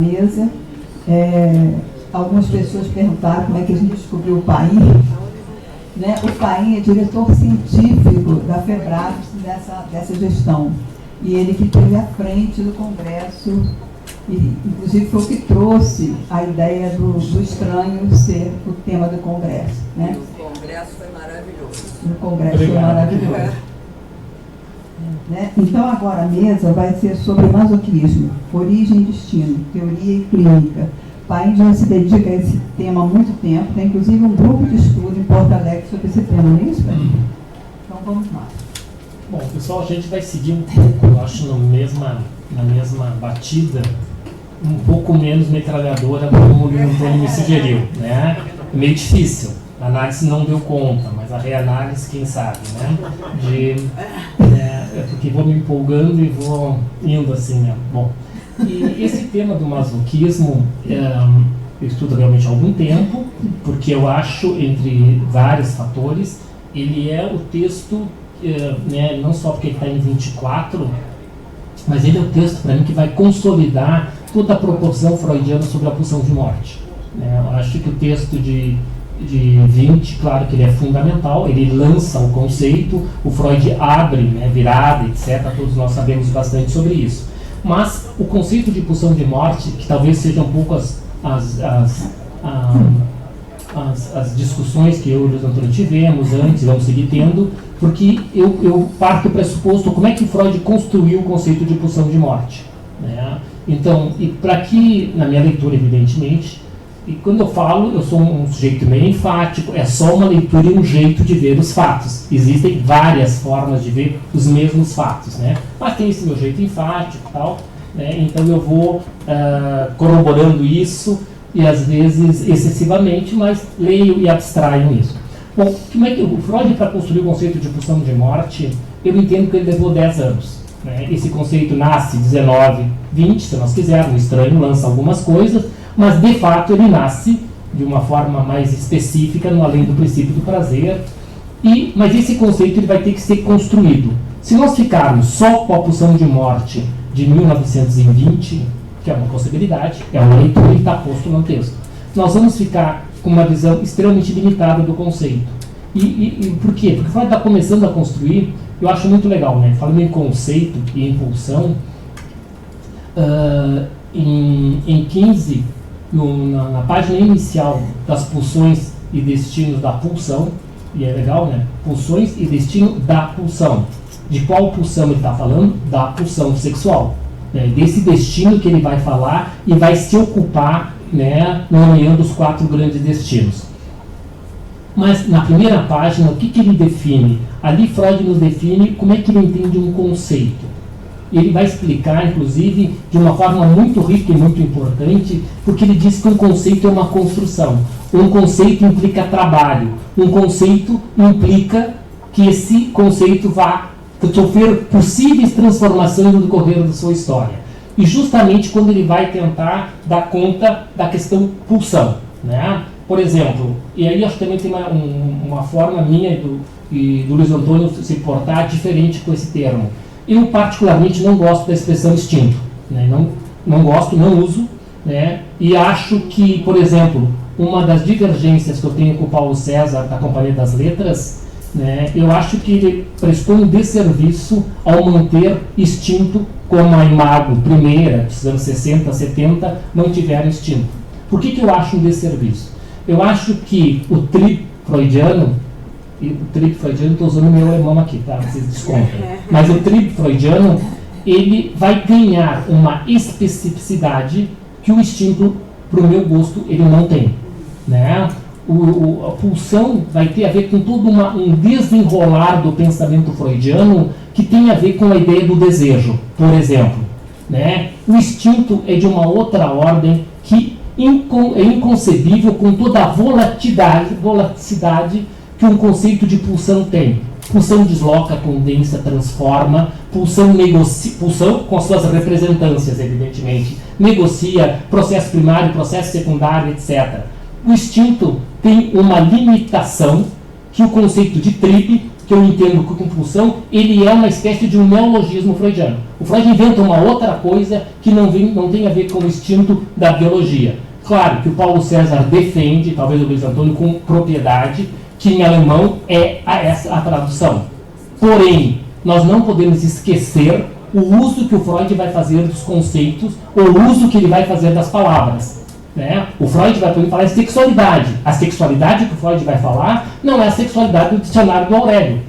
mesa. Algumas pessoas perguntaram como é que a gente descobriu o Paim. Né? O Paim é diretor científico da FEBRAPS dessa gestão. E ele que esteve à frente do Congresso, e, inclusive foi o que trouxe a ideia do estranho ser o tema do Congresso. Né? O Congresso foi maravilhoso. O Congresso foi maravilhoso. Né? Então, agora a mesa vai ser sobre masoquismo, origem e destino, teoria e clínica. O Paim já se dedica a esse tema há muito tempo, tem inclusive um grupo de estudo em Porto Alegre sobre esse tema, não é isso, Paim? Então, vamos lá. Bom, pessoal, a gente vai seguir um pouco, eu acho, na mesma batida, um pouco menos metralhadora, como o Antônio me sugeriu. Né? É meio difícil. A análise não deu conta, mas a reanálise, quem sabe, né? Porque vou me empolgando e vou indo assim, né? Bom, e esse tema do masoquismo, eu estudo realmente há algum tempo, porque eu acho, entre vários fatores, ele é o texto, né, não só porque ele está em 24, mas ele é o texto, para mim, que vai consolidar toda a proporção freudiana sobre a pulsão de morte. Né? Eu acho que o texto de 20, claro que ele é fundamental, ele lança o conceito, o Freud abre, né, virada, etc., todos nós sabemos bastante sobre isso. Mas o conceito de pulsão de morte, que talvez sejam um pouco as discussões que eu e o Luiz Antônio tivemos antes, vamos seguir tendo, porque eu parto do pressuposto como é que Freud construiu o conceito de pulsão de morte. Né? Então, e para que, na minha leitura, evidentemente, e quando eu falo, eu sou um sujeito meio enfático, é só uma leitura e um jeito de ver os fatos. Existem várias formas de ver os mesmos fatos, né? Mas tem esse meu jeito enfático e tal, né? Então eu vou corroborando isso, e às vezes excessivamente, mas leio e abstraio isso. Bom, como é que o Freud, para construir o conceito de pulsão de morte, eu entendo que ele levou 10 anos. Né? Esse conceito nasce 19, 20, se nós quisermos, o estranho lança algumas coisas, mas de fato ele nasce de uma forma mais específica, no além do princípio do prazer, mas esse conceito ele vai ter que ser construído. Se nós ficarmos só com a pulsão de morte de 1920, que é uma possibilidade, é uma leitura e está posto no texto, nós vamos ficar com uma visão extremamente limitada do conceito. E por quê? Porque vai estar começando a construir, eu acho muito legal, né? Falando em conceito e em pulsão, em 15, na página inicial das pulsões e destinos da pulsão, e é legal, né? Pulsões e destino da pulsão. De qual pulsão ele está falando? Da pulsão sexual. Né? Desse destino que ele vai falar e vai se ocupar, né, nomeando os 4 grandes destinos. Mas na primeira página, o que ele define? Ali Freud nos define como é que ele entende um conceito. Ele vai explicar, inclusive, de uma forma muito rica e muito importante, porque ele diz que um conceito é uma construção. Um conceito implica trabalho. Um conceito implica que esse conceito vá sofrer possíveis transformações no decorrer da sua história. E justamente quando ele vai tentar dar conta da questão pulsão. Né? Por exemplo, e aí acho que também tem uma forma minha e do Luiz Antônio se portar diferente com esse termo. Eu particularmente não gosto da expressão instinto, né? não gosto, não uso, né? E acho que, por exemplo, uma das divergências que eu tenho com o Paulo César da Companhia das Letras, né? Eu acho que ele prestou um desserviço ao manter instinto como a Imago primeira, dos anos 60, 70, não tiveram instinto. Por que eu acho um desserviço? Eu acho que o trip freudiano, estou usando meu alemão aqui, tá? Vocês descontam. Mas o trip freudiano, ele vai ganhar uma especificidade que o instinto, para o meu gosto, ele não tem. Né? A pulsão vai ter a ver com todo um desenrolar do pensamento freudiano que tem a ver com a ideia do desejo, por exemplo. Né? O instinto é de uma outra ordem que é inconcebível com toda a volatilidade que um conceito de pulsão tem. Pulsão desloca, condensa, transforma, pulsão com as suas representâncias, evidentemente, negocia, processo primário, processo secundário, etc. O instinto tem uma limitação que o conceito de trip, que eu entendo que compulsão, ele é uma espécie de um neologismo freudiano. O Freud inventa uma outra coisa que não tem a ver com o instinto da biologia. Claro que o Paulo César defende, talvez o Luiz Antônio com propriedade, que em alemão é essa a tradução. Porém, nós não podemos esquecer o uso que o Freud vai fazer dos conceitos, ou o uso que ele vai fazer das palavras. Né? O Freud vai poder falar de sexualidade. A sexualidade que o Freud vai falar não é a sexualidade do dicionário do Aurélio.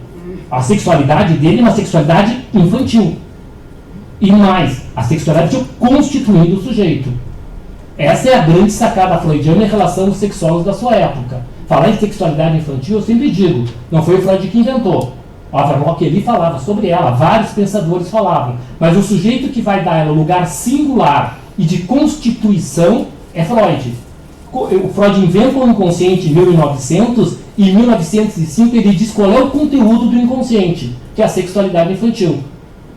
A sexualidade dele é uma sexualidade infantil. E mais, a sexualidade constituindo o sujeito. Essa é a grande sacada freudiana em relação aos sexólogos da sua época. Falar em sexualidade infantil, eu sempre digo, não foi o Freud que inventou. O Averrock ele falava sobre ela, vários pensadores falavam. Mas o sujeito que vai dar ela lugar singular e de constituição é Freud. O Freud inventa o inconsciente em 1900 e em 1905 ele diz qual é o conteúdo do inconsciente, que é a sexualidade infantil.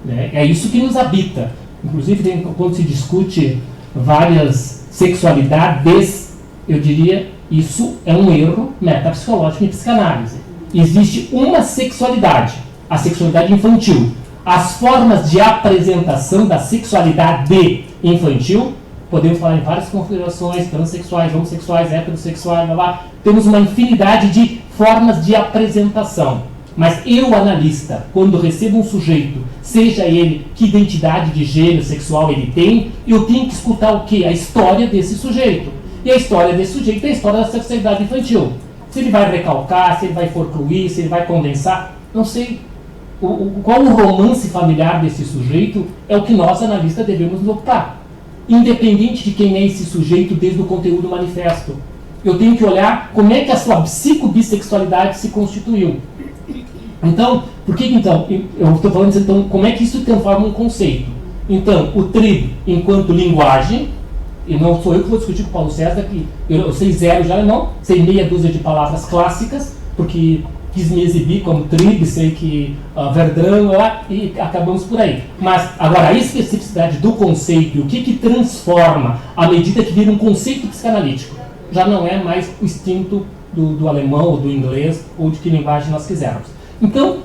Né? É isso que nos habita. Inclusive, quando se discute várias sexualidades, eu diria, isso é um erro metapsicológico em psicanálise. Existe uma sexualidade, a sexualidade infantil. As formas de apresentação da sexualidade infantil, podemos falar em várias configurações, transexuais, homossexuais, heterossexuais, blá, blá. Temos uma infinidade de formas de apresentação. Mas eu, analista, quando recebo um sujeito, seja ele que identidade de gênero sexual ele tem, eu tenho que escutar o quê? A história desse sujeito. E a história desse sujeito é a história da sexualidade infantil. Se ele vai recalcar, se ele vai forcluir, se ele vai condensar, não sei. Qual o romance familiar desse sujeito é o que nós, analistas, devemos nos ocupar. Independente de quem é esse sujeito desde o conteúdo manifesto. Eu tenho que olhar como é que a sua psicobissexualidade se constituiu. Então, por que então? Eu estou falando então, como é que isso transforma um conceito? Então, o tri enquanto linguagem, e não sou eu que vou discutir com o Paulo César, que eu sei zero de alemão, sei meia dúzia de palavras clássicas, porque quis me exibir como trigo, sei que Verdun, e acabamos por aí. Mas, agora, a especificidade do conceito e o que transforma à medida que vira um conceito psicanalítico, já não é mais o instinto do alemão, ou do inglês, ou de que linguagem nós quisermos. Então,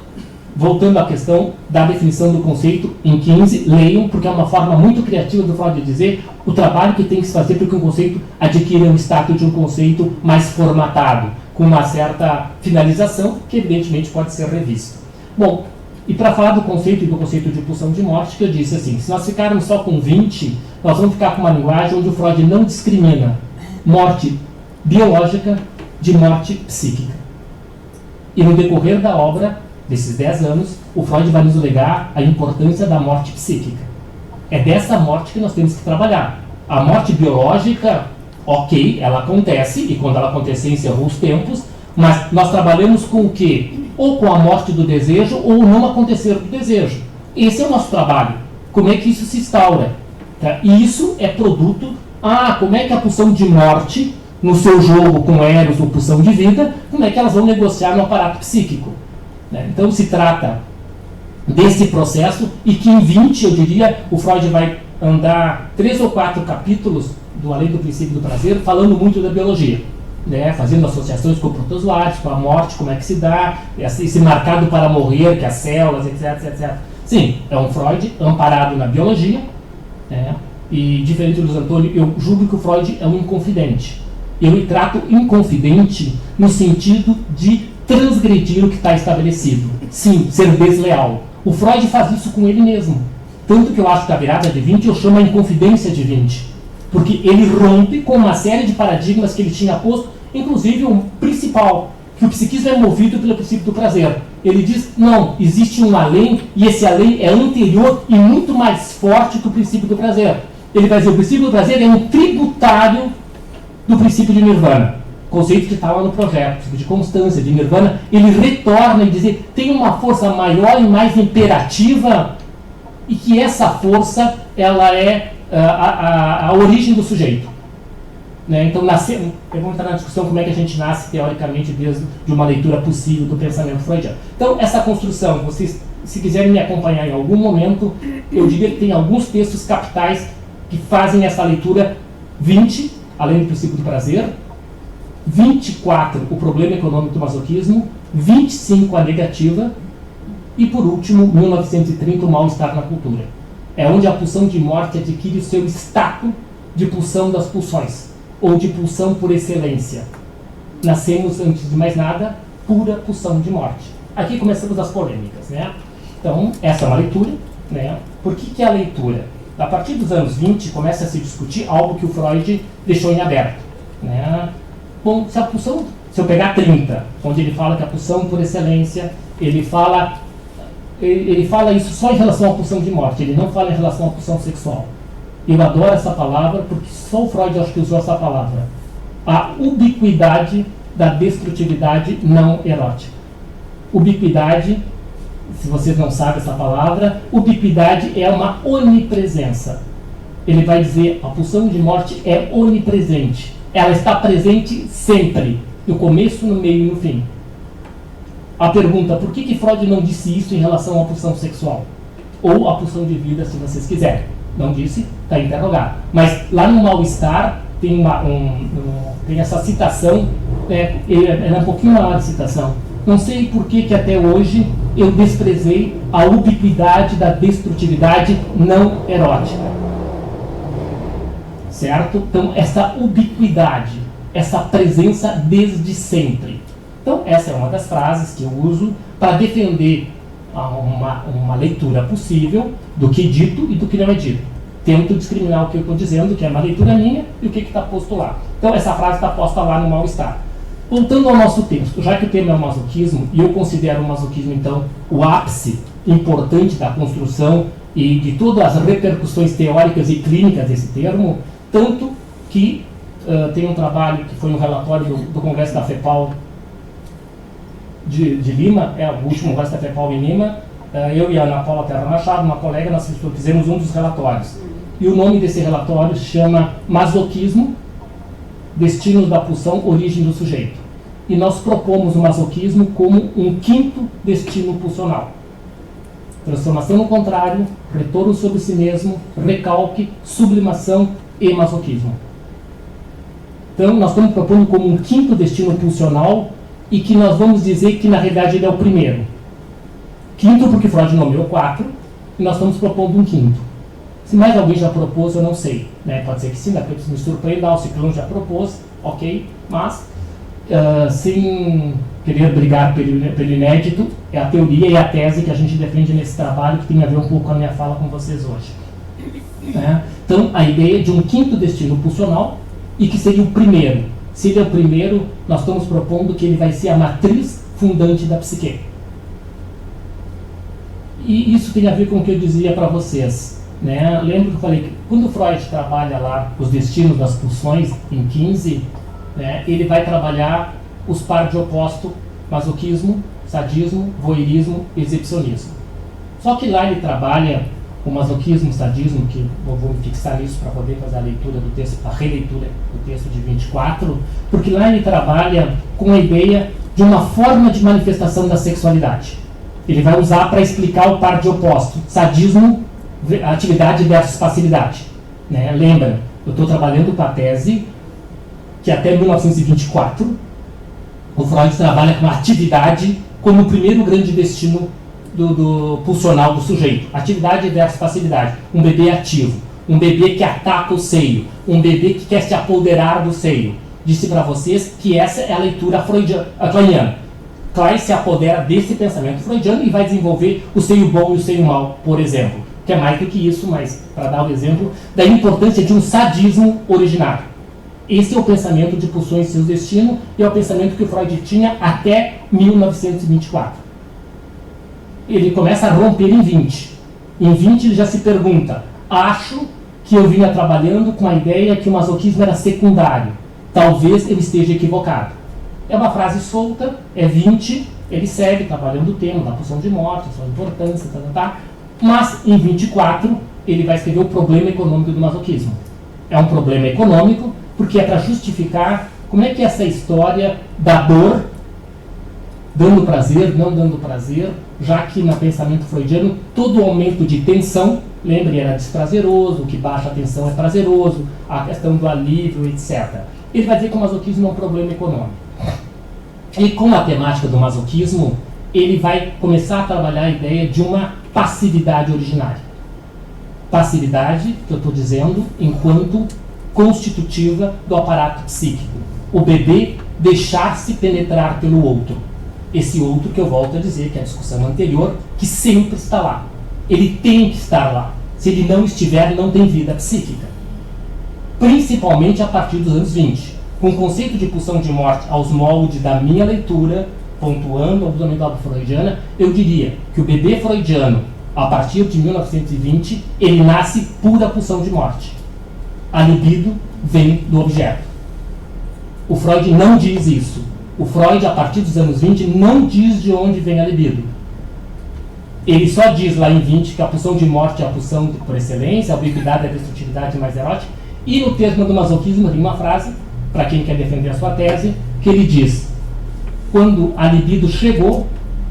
voltando à questão da definição do conceito, em 15, leiam, porque é uma forma muito criativa do Freud de dizer o trabalho que tem que se fazer para que um conceito adquira o status de um conceito mais formatado, com uma certa finalização, que evidentemente pode ser revisto. Bom, e para falar do conceito e do conceito de pulsão de morte, que eu disse assim, se nós ficarmos só com 20, nós vamos ficar com uma linguagem onde o Freud não discrimina morte biológica de morte psíquica. E no decorrer da obra, desses 10 anos, o Freud vai nos legar a importância da morte psíquica. É dessa morte que nós temos que trabalhar. A morte biológica, ok, ela acontece, e quando ela acontecer encerrou os tempos, mas nós trabalhamos com o quê? Ou com a morte do desejo, ou o não acontecer do desejo. Esse é o nosso trabalho. Como é que isso se instaura? Tá? E isso é produto, como é que a pulsão de morte, no seu jogo com Eros ou pulsão de vida, como é que elas vão negociar no aparato psíquico? Então se trata desse processo e que em 20, eu diria, o Freud vai andar 3 ou 4 capítulos do Além do Princípio do Prazer, falando muito da biologia, né? Fazendo associações com protozoários, com a morte, como é que se dá, esse marcado para morrer, que as células, etc, etc. Sim, é um Freud amparado na biologia, né? E diferente do Antônio, eu julgo que o Freud é um inconfidente. Eu o trato inconfidente no sentido de transgredir o que está estabelecido. Sim, ser desleal. O Freud faz isso com ele mesmo. Tanto que eu acho que a virada de 20 eu chamo a inconfidência de 20. Porque ele rompe com uma série de paradigmas que ele tinha posto, inclusive o principal, que o psiquismo é movido pelo princípio do prazer. Ele diz, não, existe um além, e esse além é anterior e muito mais forte que o princípio do prazer. Ele vai dizer, o princípio do prazer é um tributário do princípio de Nirvana. Conceito que está lá no projeto, de constância, de Nirvana, ele retorna e diz, tem uma força maior e mais imperativa, e que essa força, ela é a origem do sujeito. Né? Então, eu vou entrar na discussão como é que a gente nasce, teoricamente, desde de uma leitura possível do pensamento freudiano. Então, essa construção, vocês, se quiserem me acompanhar em algum momento, eu diria que tem alguns textos capitais que fazem essa leitura 20, além do princípio do prazer, 24, o problema econômico do masoquismo, 25 a negativa e, por último, 1930, o mal-estar na cultura. É onde a pulsão de morte adquire o seu status de pulsão das pulsões, ou de pulsão por excelência. Nascemos, antes de mais nada, pura pulsão de morte. Aqui começamos as polêmicas, né? Então, essa é uma leitura, né? Por que é a leitura? A partir dos anos 20, começa a se discutir algo que o Freud deixou em aberto, né? Bom, se eu pegar 30, onde ele fala que a pulsão por excelência, ele fala isso só em relação à pulsão de morte, ele não fala em relação à pulsão sexual. Eu adoro essa palavra, porque só o Freud acho que usou essa palavra. A ubiquidade da destrutividade não erótica. Ubiquidade, se vocês não sabem essa palavra, ubiquidade é uma onipresença. Ele vai dizer, a pulsão de morte é onipresente. Ela está presente sempre, no começo, no meio e no fim. A pergunta, por que Freud não disse isso em relação à pulsão sexual? Ou à pulsão de vida, se vocês quiserem. Não disse, está interrogado. Mas lá no Mal-Estar tem, tem essa citação, é um pouquinho maior de citação. Não sei por que até hoje eu desprezei a ubiquidade da destrutividade não erótica. Certo? Então, essa ubiquidade, essa presença desde sempre. Então, essa é uma das frases que eu uso para defender uma leitura possível do que é dito e do que não é dito. Tento discriminar o que eu estou dizendo, que é uma leitura minha, e o que está posto lá. Então, essa frase está posta lá no Mal-Estar. Voltando ao nosso texto, já que o tema é o masoquismo, e eu considero o masoquismo, então, o ápice importante da construção e de todas as repercussões teóricas e clínicas desse termo, tanto que tem um trabalho que foi um relatório do Congresso da FEPAL de Lima, o último Congresso da FEPAL em Lima, eu e a Ana Paula Terra Machado, uma colega, nós fizemos um dos relatórios. E o nome desse relatório se chama Masoquismo, Destinos da Pulsão, Origem do Sujeito. E nós propomos o masoquismo como um quinto destino pulsional. Transformação no contrário, retorno sobre si mesmo, recalque, sublimação e masoquismo. Então, nós estamos propondo como um quinto destino pulsional e que nós vamos dizer que, na realidade, ele é o primeiro. Quinto porque Freud nomeou 4 e nós estamos propondo um quinto. Se mais alguém já propôs, eu não sei. Né? Pode ser que sim, depois me surpreenda, o Ciclone já propôs, ok, mas sem querer brigar pelo inédito, é a teoria e a tese que a gente defende nesse trabalho, que tem a ver um pouco com a minha fala com vocês hoje. Então, a ideia de um quinto destino pulsional e que seria o primeiro. Se ele é o primeiro, nós estamos propondo que ele vai ser a matriz fundante da psique. E isso tem a ver com o que eu dizia para vocês. Né? Lembro que eu falei que quando Freud trabalha lá os destinos das pulsões, em 15, né, ele vai trabalhar os pares de oposto, masoquismo, sadismo, voyeurismo e exibicionismo. Só que lá ele trabalha o masoquismo, o sadismo, que vou me fixar nisso para poder fazer a leitura do texto, a releitura do texto de 24, porque lá ele trabalha com a ideia de uma forma de manifestação da sexualidade. Ele vai usar para explicar o par de oposto, sadismo, atividade versus passividade. Né? Lembra, eu estou trabalhando com a tese que até 1924 o Freud trabalha com a atividade como o primeiro grande destino do pulsional do sujeito. Atividade versus passividade. Um bebê ativo, um bebê que ataca o seio, um bebê que quer se apoderar do seio. Disse para vocês que essa é a leitura kleiniana. Klein se apodera desse pensamento freudiano e vai desenvolver o seio bom e o seio mau, por exemplo. Que é mais do que isso, mas para dar o exemplo da importância de um sadismo originário. Esse é o pensamento de pulsões e seus destinos, e é o pensamento que o Freud tinha até 1924. Ele começa a romper em 20. Em 20 ele já se pergunta, acho que eu vinha trabalhando com a ideia que o masoquismo era secundário. Talvez eu esteja equivocado. É uma frase solta, é 20, ele segue trabalhando o tema da pulsão de morte, a sua importância, mas em 24 ele vai escrever o problema econômico do masoquismo. É um problema econômico porque é para justificar como é que essa história da dor, dando prazer, não dando prazer, já que no pensamento freudiano todo aumento de tensão, lembre, era desprazeroso, o que baixa a tensão é prazeroso, a questão do alívio, etc. Ele vai dizer que o masoquismo é um problema econômico. E com a temática do masoquismo, ele vai começar a trabalhar a ideia de uma passividade originária. Passividade, que eu estou dizendo, enquanto constitutiva do aparato psíquico. O bebê deixar-se penetrar pelo outro. Esse outro que eu volto a dizer, que é a discussão anterior, que sempre está lá. Ele tem que estar lá. Se ele não estiver, não tem vida psíquica. Principalmente a partir dos anos 20. Com o conceito de pulsão de morte aos moldes da minha leitura, pontuando a obra freudiana, eu diria que o bebê freudiano, a partir de 1920, ele nasce pura pulsão de morte. A libido vem do objeto. O Freud não diz isso. O Freud, a partir dos anos 20, não diz de onde vem a libido. Ele só diz lá em 20 que a pulsão de morte é a pulsão por excelência, a ubiquidade é a destrutividade mais erótica. E no termo do masoquismo tem uma frase, para quem quer defender a sua tese, que ele diz: quando a libido chegou,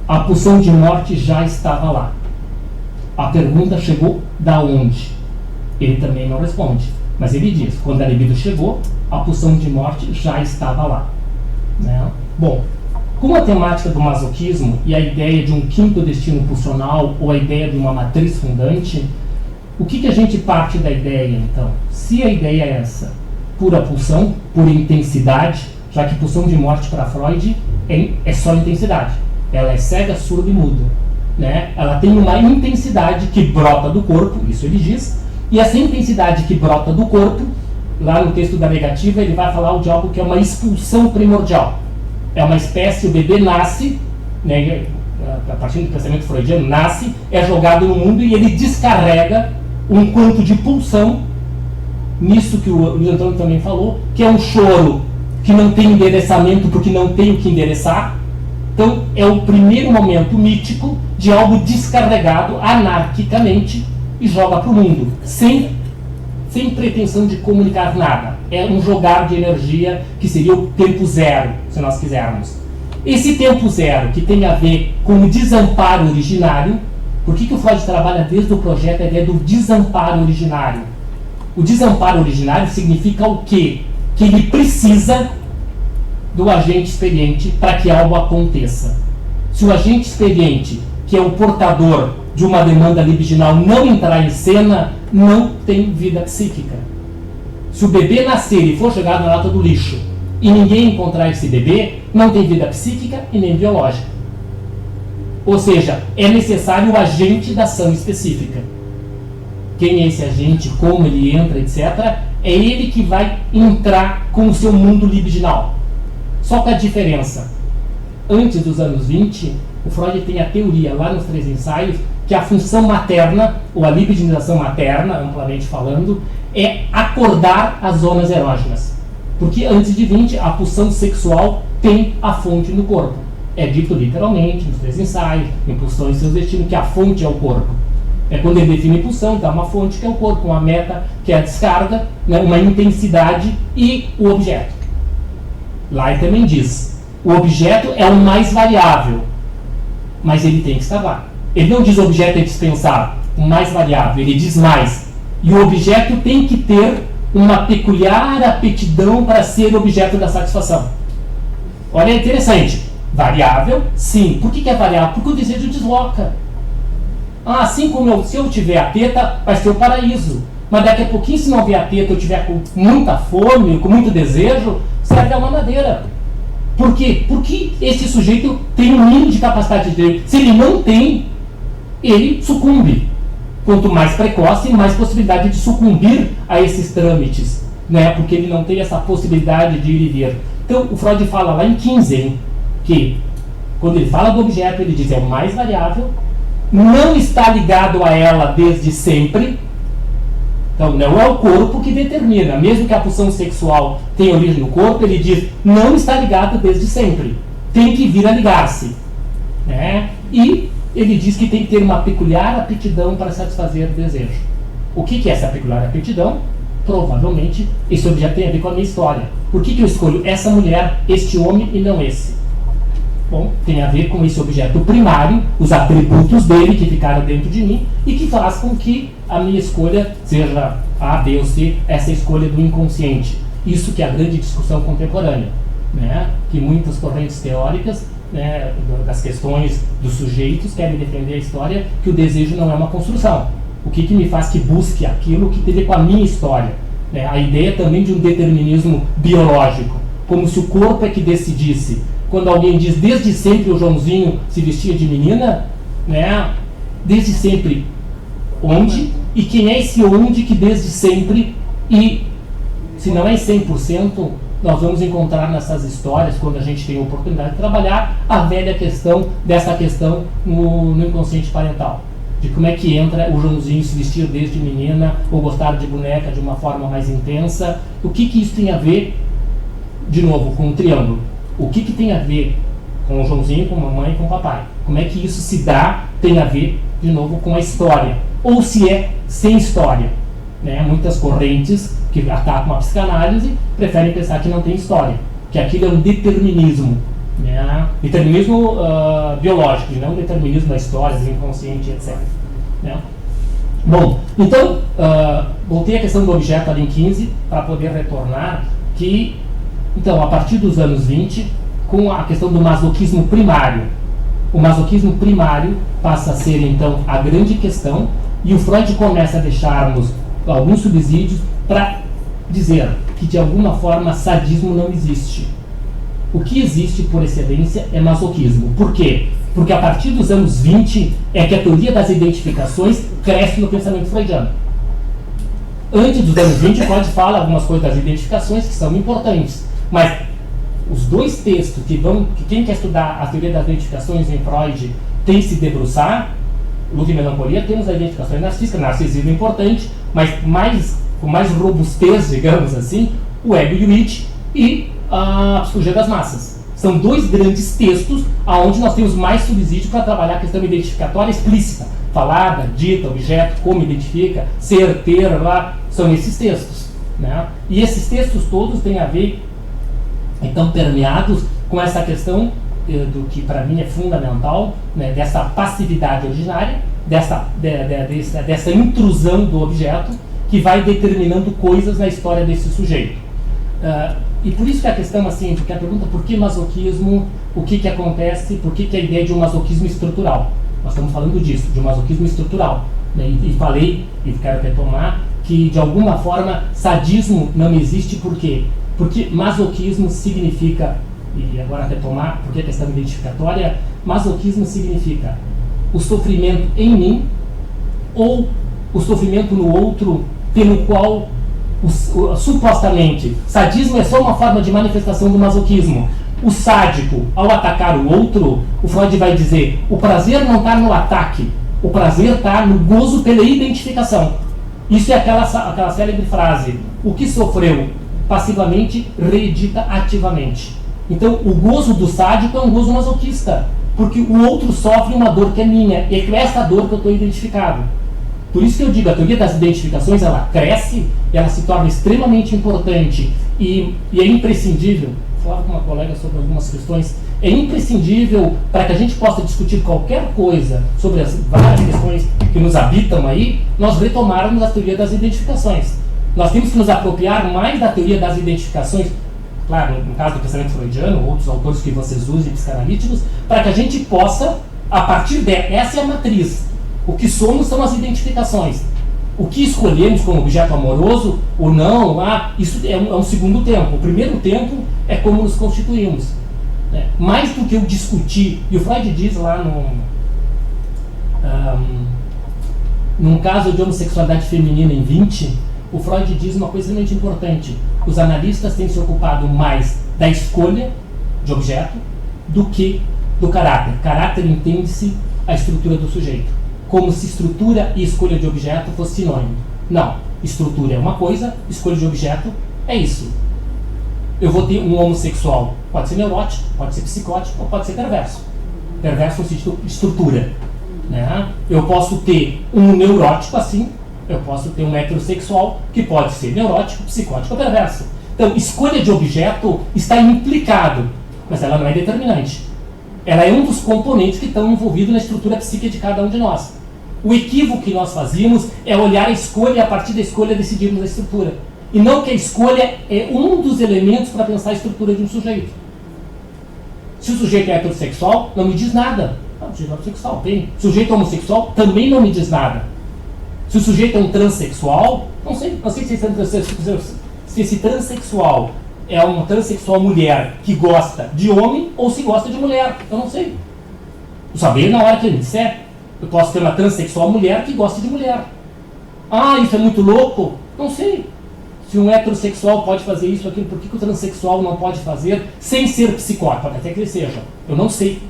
a pulsão de morte já estava lá. A pergunta chegou da onde? Ele também não responde, mas ele diz: quando a libido chegou, a pulsão de morte já estava lá. Né? Bom, com a temática do masoquismo e a ideia de um quinto destino pulsional ou a ideia de uma matriz fundante, o que a gente parte da ideia, então? Se a ideia é essa, pura pulsão, pura intensidade, já que pulsão de morte para Freud é só intensidade. Ela é cega, surda e muda. Né? Ela tem uma intensidade que brota do corpo, isso ele diz, e essa intensidade que brota do corpo, lá no texto da negativa, ele vai falar de algo que é uma expulsão primordial. É uma espécie, o bebê nasce, né, a partir do pensamento freudiano, nasce, é jogado no mundo e ele descarrega um quanto de pulsão, nisso que o Luiz Antônio também falou, que é um choro que não tem endereçamento porque não tem o que endereçar. Então é o primeiro momento mítico de algo descarregado anarquicamente e joga para o mundo, sem pretensão de comunicar nada. É um jogar de energia que seria o tempo zero, se nós quisermos. Esse tempo zero, que tem a ver com o desamparo originário. Por que o Freud trabalha desde o projeto a ideia do desamparo originário? O desamparo originário significa o quê? Que ele precisa do agente experiente para que algo aconteça. Se o agente experiente, que é o portador de uma demanda libidinal, não entrar em cena, não tem vida psíquica. Se o bebê nascer e for jogado na lata do lixo e ninguém encontrar esse bebê, não tem vida psíquica e nem biológica. Ou seja, é necessário o agente da ação específica. Quem é esse agente, como ele entra, etc., é ele que vai entrar com o seu mundo libidinal. Só com a diferença. Antes dos anos 20, o Freud tem a teoria, lá nos 3 ensaios, que a função materna, ou a libidinização materna, amplamente falando, é acordar as zonas erógenas. Porque antes de 20, a pulsão sexual tem a fonte no corpo. É dito literalmente, nos 3 ensaios, Impulsões e seus destinos, que a fonte é o corpo. É quando ele define pulsão, então uma fonte que é o corpo, uma meta que é a descarga, né, uma intensidade e o objeto. Lá ele também diz, o objeto é o mais variável, mas ele tem que estar lá. Ele não diz o objeto é dispensável, o mais variável, ele diz mais. E o objeto tem que ter uma peculiar aptidão para ser objeto da satisfação. Olha, é interessante. Variável, sim. Por que é variável? Porque o desejo desloca. Assim como se eu tiver a teta, vai ser o paraíso. Mas daqui a pouquinho, se não vier a teta, eu tiver com muita fome, com muito desejo, serve a mamadeira. Por quê? Porque esse sujeito tem um mínimo de capacidade de ter. Se ele não tem, ele sucumbe. Quanto mais precoce, mais possibilidade de sucumbir a esses trâmites, né? Porque ele não tem essa possibilidade de ir e vir. Então, o Freud fala lá em 15, que quando ele fala do objeto, ele diz é o mais variável, não está ligado a ela desde sempre. Então, não é o corpo que determina. Mesmo que a pulsão sexual tenha origem no corpo, ele diz não está ligado desde sempre. Tem que vir a ligar-se, né? E ele diz que tem que ter uma peculiar aptidão para satisfazer o desejo. O que é essa peculiar aptidão? Provavelmente, esse objeto tem a ver com a minha história. Por que eu escolho essa mulher, este homem e não esse? Bom, tem a ver com esse objeto primário, os atributos dele que ficaram dentro de mim e que faz com que a minha escolha seja A, B ou C, essa escolha do inconsciente. Isso que é a grande discussão contemporânea. né, que muitas correntes teóricas, né, das questões dos sujeitos querem defender a história, que o desejo não é uma construção. O que me faz que busque aquilo que tem a ver com a minha história? Né? A ideia também de um determinismo biológico, como se o corpo é que decidisse. Quando alguém diz desde sempre o Joãozinho se vestia de menina, né, desde sempre onde, e quem é esse onde que desde sempre, e se não é em 100%, nós vamos encontrar nessas histórias, quando a gente tem a oportunidade de trabalhar, a velha questão dessa questão no inconsciente parental. De como é que entra o Joãozinho se vestir desde menina, ou gostar de boneca de uma forma mais intensa. O que isso tem a ver, de novo, com o triângulo? O que tem a ver com o Joãozinho, com a mamãe e com o papai? Como é que isso se dá, tem a ver, de novo, com a história? Ou se é sem história? Né? Muitas correntes que atacam a psicanálise preferem pensar que não tem história, que aquilo é um determinismo, né? Determinismo biológico, não um determinismo da história, do inconsciente, etc. Né? Bom, então, voltei à questão do objeto ali em 15, para poder retornar que, então, a partir dos anos 20, com a questão do masoquismo primário, o masoquismo primário passa a ser, então, a grande questão, e o Freud começa a deixar-nos alguns subsídios para dizer que, de alguma forma, sadismo não existe. O que existe, por excelência, é masoquismo. Por quê? Porque a partir dos anos 20 é que a teoria das identificações cresce no pensamento freudiano. Antes dos anos 20, Freud fala algumas coisas das identificações que são importantes, mas os dois textos que quem quer estudar a teoria das identificações em Freud tem que se debruçar. Luta e Melancolia, temos a identificação narcísica, narcisismo é importante, mas com mais robustez, digamos assim, o ego e o id e a psicologia das massas. São dois grandes textos onde nós temos mais subsídio para trabalhar a questão identificatória explícita. Falada, dita, objeto, como identifica, ser, ter, lá, são esses textos. Né? E esses textos todos têm a ver, então, permeados com essa questão do que para mim é fundamental, né, dessa passividade originária, dessa intrusão do objeto que vai determinando coisas na história desse sujeito. E por isso que a questão, assim, porque a pergunta por que masoquismo, o que acontece, por que a ideia de um masoquismo estrutural? Nós estamos falando disso, de um masoquismo estrutural. Né, e falei, e quero retomar, que de alguma forma sadismo não existe, por quê? Porque masoquismo significa, e agora retomar, porque a questão identificatória, masoquismo significa o sofrimento em mim ou o sofrimento no outro, pelo qual supostamente sadismo é só uma forma de manifestação do masoquismo. O sádico, ao atacar o outro, o Freud vai dizer, o prazer não está no ataque, o prazer está no gozo pela identificação. Isso é aquela célebre frase, o que sofreu passivamente reedita ativamente. Então, o gozo do sádico é um gozo masoquista, porque o outro sofre uma dor que é minha, e é com essa dor que eu estou identificado. Por isso que eu digo, a teoria das identificações, ela cresce, ela se torna extremamente importante, e é imprescindível, falava com uma colega sobre algumas questões, é imprescindível para que a gente possa discutir qualquer coisa sobre as várias questões que nos habitam aí, nós retomarmos a teoria das identificações. Nós temos que nos apropriar mais da teoria das identificações, claro, no caso do pensamento freudiano, outros autores que vocês usem, psicanalíticos, para que a gente possa, a partir essa é a matriz. O que somos são as identificações. O que escolhemos como objeto amoroso ou não, isso é um segundo tempo. O primeiro tempo é como nos constituímos. Né? Mais do que eu discutir, e o Freud diz lá num caso de homossexualidade feminina em 20, o Freud diz uma coisa extremamente importante. Os analistas têm se ocupado mais da escolha de objeto do que do caráter. Caráter entende-se a estrutura do sujeito, como se estrutura e escolha de objeto fosse sinônimo. Não, estrutura é uma coisa, escolha de objeto é isso. Eu vou ter um homossexual, pode ser neurótico, pode ser psicótico ou pode ser perverso. Perverso no sentido de estrutura. Né? Eu posso ter um neurótico assim, eu posso ter um heterossexual que pode ser neurótico, psicótico ou perverso. Então, escolha de objeto está implicado, mas ela não é determinante. Ela é um dos componentes que estão envolvidos na estrutura psíquica de cada um de nós. O equívoco que nós fazíamos é olhar a escolha e a partir da escolha decidirmos a estrutura. E não que a escolha é um dos elementos para pensar a estrutura de um sujeito. Se o sujeito é heterossexual, não me diz nada. O sujeito é heterossexual, bem. Se o sujeito é homossexual, também não me diz nada. Se o sujeito é um transexual, não sei se esse transexual é uma transexual mulher que gosta de homem ou se gosta de mulher. Eu não sei. Eu saber na hora que ele me disser. Eu posso ter uma transexual mulher que gosta de mulher. Ah, isso é muito louco? Não sei. Se um heterossexual pode fazer isso, aquilo, por que o transexual não pode fazer sem ser psicótico? Pode até que ele seja. Eu não sei.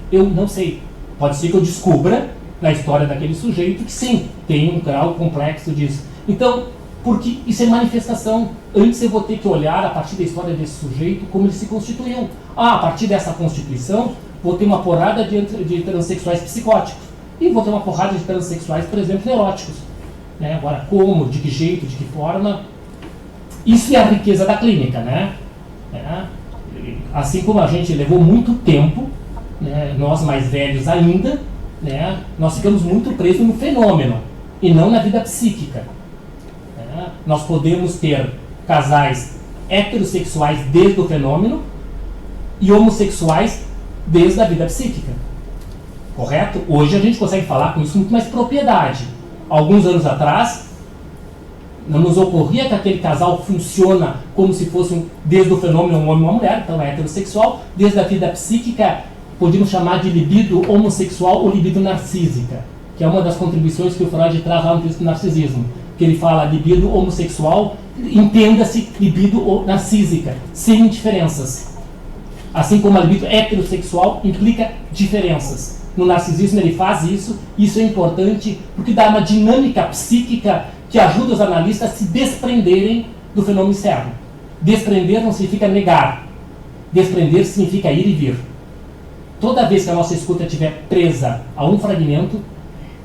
Pode ser que eu descubra na história daquele sujeito que sim, tem um grau complexo disso. Então, porque isso é manifestação. Antes eu vou ter que olhar a partir da história desse sujeito como ele se constituiu. Ah, a partir dessa constituição, vou ter uma porrada de transexuais psicóticos. E vou ter uma porrada de transexuais, por exemplo, neuróticos. Né? Agora, como, de que jeito, de que forma... Isso é a riqueza da clínica, né? Assim como a gente levou muito tempo, né, nós mais velhos ainda, né, nós ficamos muito presos no fenômeno e não na vida psíquica. Né? Nós podemos ter casais heterossexuais desde o fenômeno e homossexuais desde a vida psíquica. Correto? Hoje a gente consegue falar com isso com muito mais propriedade. Alguns anos atrás, não nos ocorria que aquele casal funciona como se fosse, desde o fenômeno, um homem e uma mulher, então é heterossexual, desde a vida psíquica, podemos chamar de libido homossexual ou libido narcísica, que é uma das contribuições que o Freud traz lá no texto do narcisismo, que ele fala libido homossexual, entenda-se libido narcísica, sem diferenças. Assim como a libido heterossexual implica diferenças. No narcisismo ele faz isso, isso é importante porque dá uma dinâmica psíquica que ajuda os analistas a se desprenderem do fenômeno externo. Desprender não significa negar. Desprender significa ir e vir. Toda vez que a nossa escuta estiver presa a um fragmento,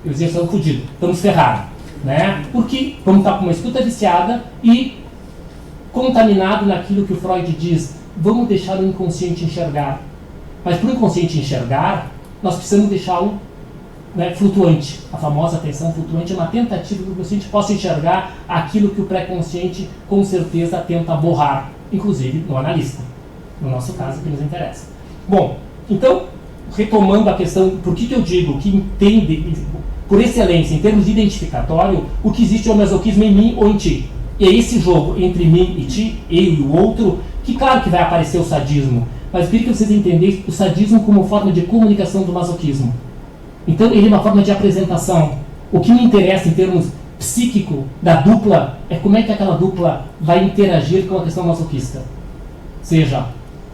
eu dizer, estamos fodidos, estamos ferrados. Né? Porque vamos estar com uma escuta viciada e contaminado naquilo que o Freud diz, vamos deixar o inconsciente enxergar. Mas para o inconsciente enxergar, nós precisamos deixá-lo, né, flutuante. A famosa atenção flutuante é uma tentativa do que a gente possa enxergar aquilo que o pré-consciente com certeza tenta borrar, inclusive no analista. No nosso caso, que nos interessa. Bom, então, retomando a questão, por que eu digo que entende, por excelência, em termos de identificatório, o que existe é o masoquismo em mim ou em ti. E é esse jogo entre mim e ti, eu e o outro, que claro que vai aparecer o sadismo, mas eu queria que vocês entendessem o sadismo como forma de comunicação do masoquismo. Então ele é uma forma de apresentação. O que me interessa em termos psíquico da dupla é como é que aquela dupla vai interagir com a questão masoquista. Seja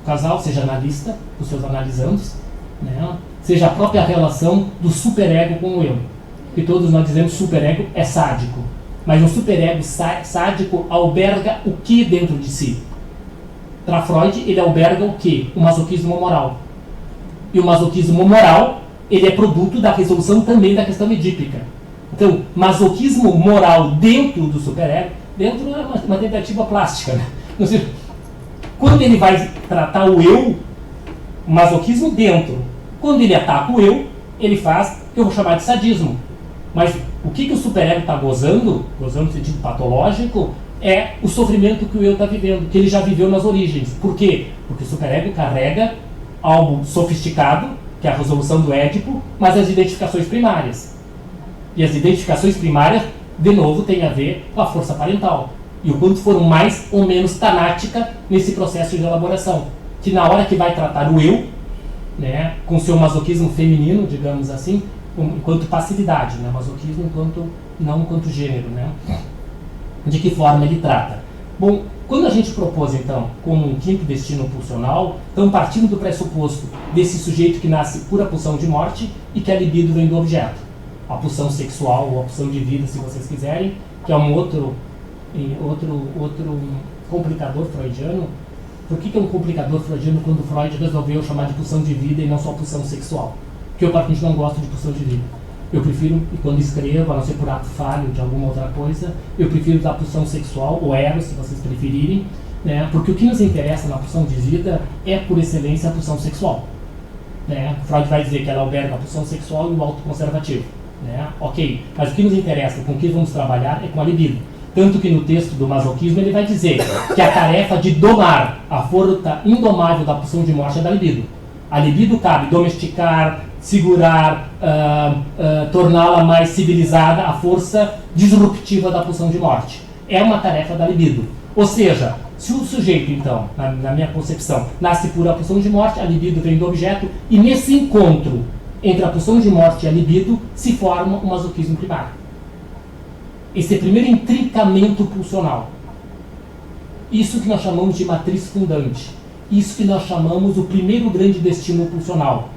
o casal, seja analista, os seus analisandos, né? Seja a própria relação do superego com o eu. Que todos nós dizemos que o superego é sádico. Mas o superego sádico alberga o que dentro de si? Para Freud, ele alberga o que? O masoquismo moral. E o masoquismo moral, ele é produto da resolução também da questão edípica. Então, masoquismo moral dentro do superego, dentro é uma tentativa plástica, né? Ou seja, quando ele vai tratar o eu, o masoquismo dentro. Quando ele ataca o eu, ele faz o que eu vou chamar de sadismo. Mas o que o superego está gozando no sentido patológico, é o sofrimento que o eu está vivendo, que ele já viveu nas origens. Por quê? Porque o superego carrega algo sofisticado, que é a resolução do Édipo, mas as identificações primárias. E as identificações primárias, de novo, têm a ver com a força parental. E o quanto foram mais ou menos tanática nesse processo de elaboração. Que na hora que vai tratar o eu, né, com seu masoquismo feminino, digamos assim, enquanto passividade, né, masoquismo não enquanto gênero, né, de que forma ele trata. Bom, quando a gente propôs, então, como um quinto destino pulsional, então partindo do pressuposto desse sujeito que nasce pura pulsão de morte e que a libido vem do objeto. A pulsão sexual ou a pulsão de vida, se vocês quiserem, que é um outro complicador freudiano. Por que é um complicador freudiano quando Freud resolveu chamar de pulsão de vida e não só pulsão sexual? Porque eu, particularmente, não gosto de pulsão de vida. Eu prefiro, e quando escrevo, a não ser por ato falho de alguma outra coisa, eu prefiro da pulsão sexual, ou eros, se vocês preferirem, né? Porque o que nos interessa na pulsão de vida é, por excelência, a pulsão sexual. Né? Freud vai dizer que ela alberga a pulsão sexual e o autoconservativo. Né? Ok, mas o que nos interessa, com o que vamos trabalhar, é com a libido. Tanto que no texto do masoquismo ele vai dizer que a tarefa de domar a força indomável da pulsão de morte é da libido. A libido cabe domesticar, segurar, torná-la mais civilizada, a força disruptiva da pulsão de morte. É uma tarefa da libido. Ou seja, se o sujeito, então, na minha concepção, nasce por a pulsão de morte, a libido vem do objeto, e nesse encontro entre a pulsão de morte e a libido se forma o masoquismo primário. Esse é o primeiro intrincamento pulsional. Isso que nós chamamos de matriz fundante. Isso que nós chamamos o primeiro grande destino pulsional.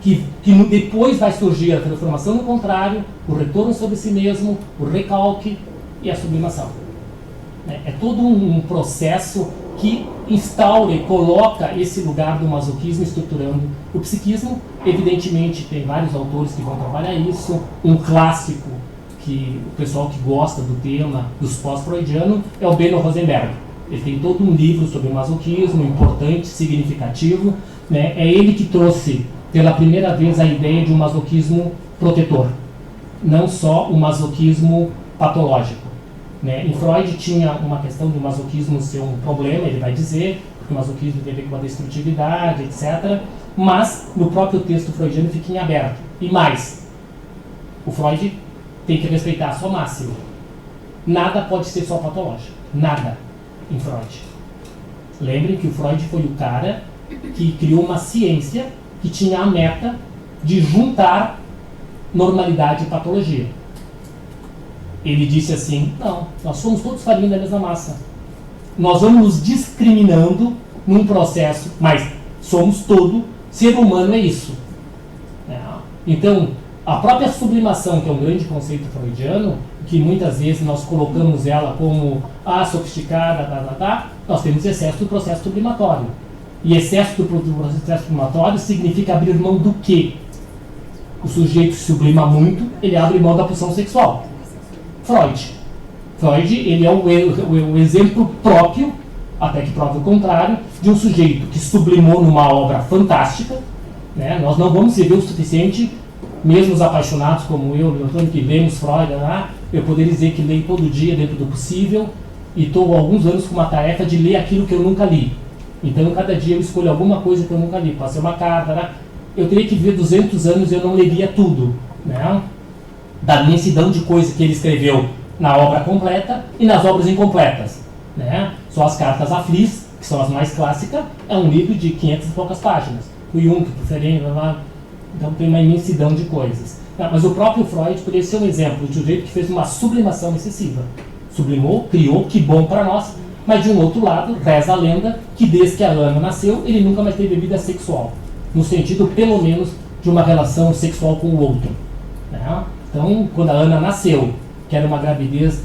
Que depois vai surgir a transformação no contrário, o retorno sobre si mesmo, o recalque e a sublimação. É todo um processo que instaura e coloca esse lugar do masoquismo estruturando o psiquismo. Evidentemente, tem vários autores que vão trabalhar isso. Um clássico, que o pessoal que gosta do tema dos pós-freudianos, é o Beno Rosenberg. Ele tem todo um livro sobre o masoquismo, importante, significativo. Né? É ele que trouxe, pela primeira vez, a ideia de um masoquismo protetor. Não só o masoquismo patológico. Né? Em Freud tinha uma questão do masoquismo ser um problema, ele vai dizer, porque o masoquismo tem a ver com a destrutividade, etc. Mas, no próprio texto freudiano, fica em aberto. E mais, o Freud tem que respeitar a sua máxima. Nada pode ser só patológico. Nada em Freud. Lembrem que o Freud foi o cara que criou uma ciência que tinha a meta de juntar normalidade e patologia. Ele disse assim, não, nós somos todos farinha da mesma massa. Nós vamos nos discriminando num processo, mas somos todo, ser humano é isso. Então, a própria sublimação, que é um grande conceito freudiano, que muitas vezes nós colocamos ela como sofisticada, nós temos excesso do processo sublimatório. E excesso do processo sublimatório significa abrir mão do quê? O sujeito sublima muito, ele abre mão da pulsão sexual. Freud, ele é o exemplo próprio, até que prova o contrário, de um sujeito que sublimou numa obra fantástica. Né? Nós não vamos viver o suficiente, mesmo os apaixonados como eu, Antônio, que lemos Freud, eu poderia dizer que leio todo dia dentro do possível, e estou há alguns anos com uma tarefa de ler aquilo que eu nunca li. Então, cada dia eu escolho alguma coisa que eu nunca li. Pode ser uma carta, eu teria que viver 200 anos e eu não leria tudo. Né? Da imensidão de coisa que ele escreveu na obra completa e nas obras incompletas. Né? Só as cartas a Fliss, que são as mais clássicas, é um livro de 500 e poucas páginas. O Jung, o Ferenc, então tem uma imensidão de coisas. Mas o próprio Freud poderia ser um exemplo de um jeito que fez uma sublimação excessiva. Sublimou, criou, que bom para nós, mas de um outro lado, reza a lenda que desde que a Ana nasceu, ele nunca mais teve vida sexual. No sentido, pelo menos, de uma relação sexual com o outro. Né? Então, quando a Ana nasceu, que era uma gravidez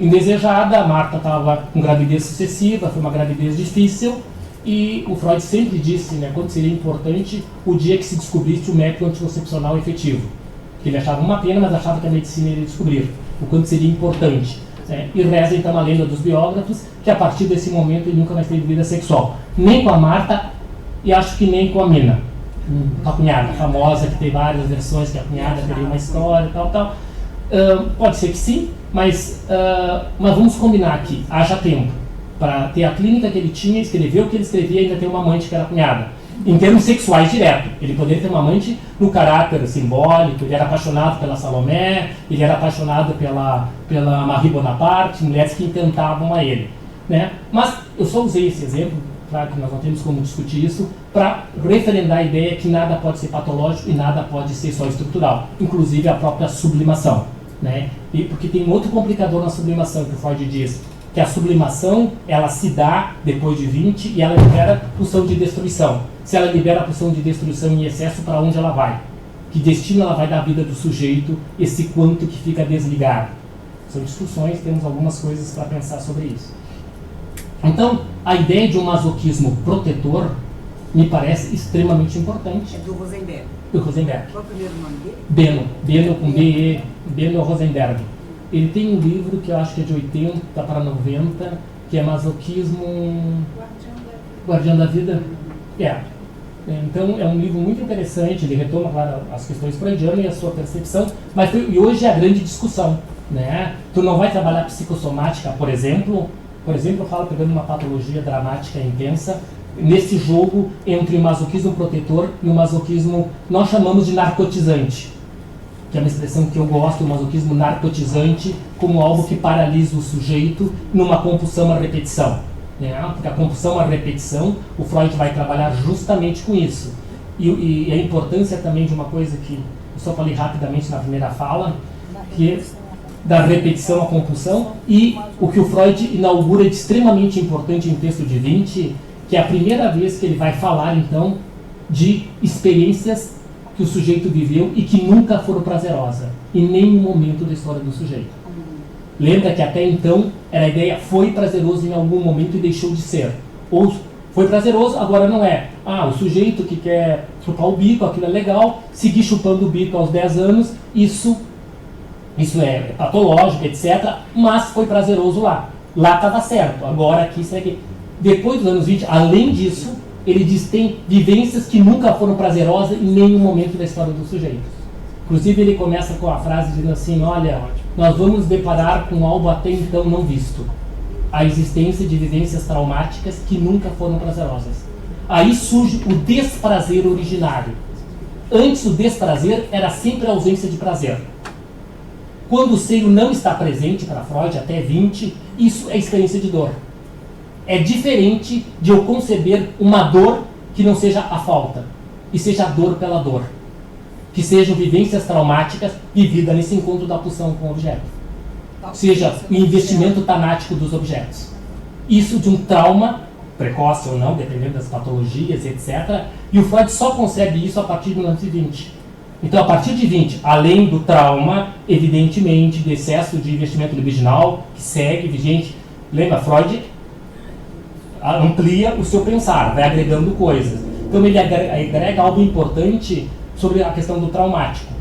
indesejada, a Marta estava com gravidez sucessiva, foi uma gravidez difícil, e o Freud sempre disse, né, quando seria importante o dia que se descobrisse o método anticoncepcional efetivo. Que ele achava uma pena, mas achava que a medicina iria descobrir o quanto seria importante. Né? E reza então a lenda dos biógrafos que a partir desse momento ele nunca mais teve vida sexual. Nem com a Marta e acho que nem com a Mina. A cunhada famosa, que tem várias versões, que a cunhada teria uma história e tal. Pode ser que sim, mas vamos combinar aqui, haja tempo. Para ter a clínica que ele tinha, escrever o que ele escrevia e ainda ter uma amante que era cunhada. Em termos sexuais direto. Ele poderia ter uma amante no caráter simbólico, ele era apaixonado pela Salomé, ele era apaixonado pela Marie Bonaparte, mulheres que encantavam a ele. Né? Mas eu só usei esse exemplo, claro que nós não temos como discutir isso, para referendar a ideia que nada pode ser patológico e nada pode ser só estrutural, inclusive a própria sublimação. Né? E porque tem um outro complicador na sublimação, que o Freud diz, que a sublimação, ela se dá depois de 20 e ela libera pulsão de destruição. Se ela libera a pulsão de destruição em excesso, para onde ela vai? Que destino ela vai dar à vida do sujeito, esse quanto que fica desligado? São discussões, temos algumas coisas para pensar sobre isso. Então, a ideia de um masoquismo protetor me parece extremamente importante. É do Rosenberg. Do Rosenberg. Qual é o primeiro nome dele? Beno com B-E, Beno Rosenberg. Ele tem um livro que eu acho que é de 80 para 90, que é Masoquismo... Guardião da Vida. Então, é um livro muito interessante, ele retoma, claro, as questões freudianas e a sua percepção, e hoje é a grande discussão. né? Tu não vai trabalhar psicossomática, por exemplo, eu falo pegando uma patologia dramática intensa, nesse jogo entre o masoquismo protetor e o masoquismo, nós chamamos de narcotizante, que é uma expressão que eu gosto, o masoquismo narcotizante, como algo que paralisa o sujeito numa compulsão à repetição, né? Porque a compulsão à repetição, o Freud vai trabalhar justamente com isso. E a importância também de uma coisa que eu só falei rapidamente na primeira fala, que é da repetição à compulsão, e o que o Freud inaugura de extremamente importante em texto de 20, que é a primeira vez que ele vai falar, então, de experiências que o sujeito viveu e que nunca foram prazerosas, em nenhum momento da história do sujeito. Lembra que até então era a ideia, foi prazeroso em algum momento e deixou de ser. Ou foi prazeroso, agora não é. O sujeito que quer chupar o bico, aquilo é legal, seguir chupando o bico aos 10 anos, isso é patológico, etc. Mas foi prazeroso lá. Lá estava certo, agora aqui segue. Depois dos anos 20, além disso, ele diz que tem vivências que nunca foram prazerosas em nenhum momento da história do sujeito. Inclusive ele começa com a frase dizendo assim, olha, nós vamos nos deparar com algo até então não visto. A existência de vivências traumáticas que nunca foram prazerosas. Aí surge o desprazer originário. Antes o desprazer era sempre a ausência de prazer. Quando o seio não está presente para Freud, até 20, isso é experiência de dor. É diferente de eu conceber uma dor que não seja a falta, e seja a dor pela dor. Que sejam vivências traumáticas vividas nesse encontro da pulsão com o objeto. Seja o investimento tanático dos objetos. Isso de um trauma, precoce ou não, dependendo das patologias, etc. E o Freud só concebe isso a partir de 1920. Então, a partir de 20, além do trauma, evidentemente, do excesso de investimento libidinal, que segue vigente, lembra, Freud amplia o seu pensar, vai agregando coisas. Então, ele agrega algo importante sobre a questão do traumático.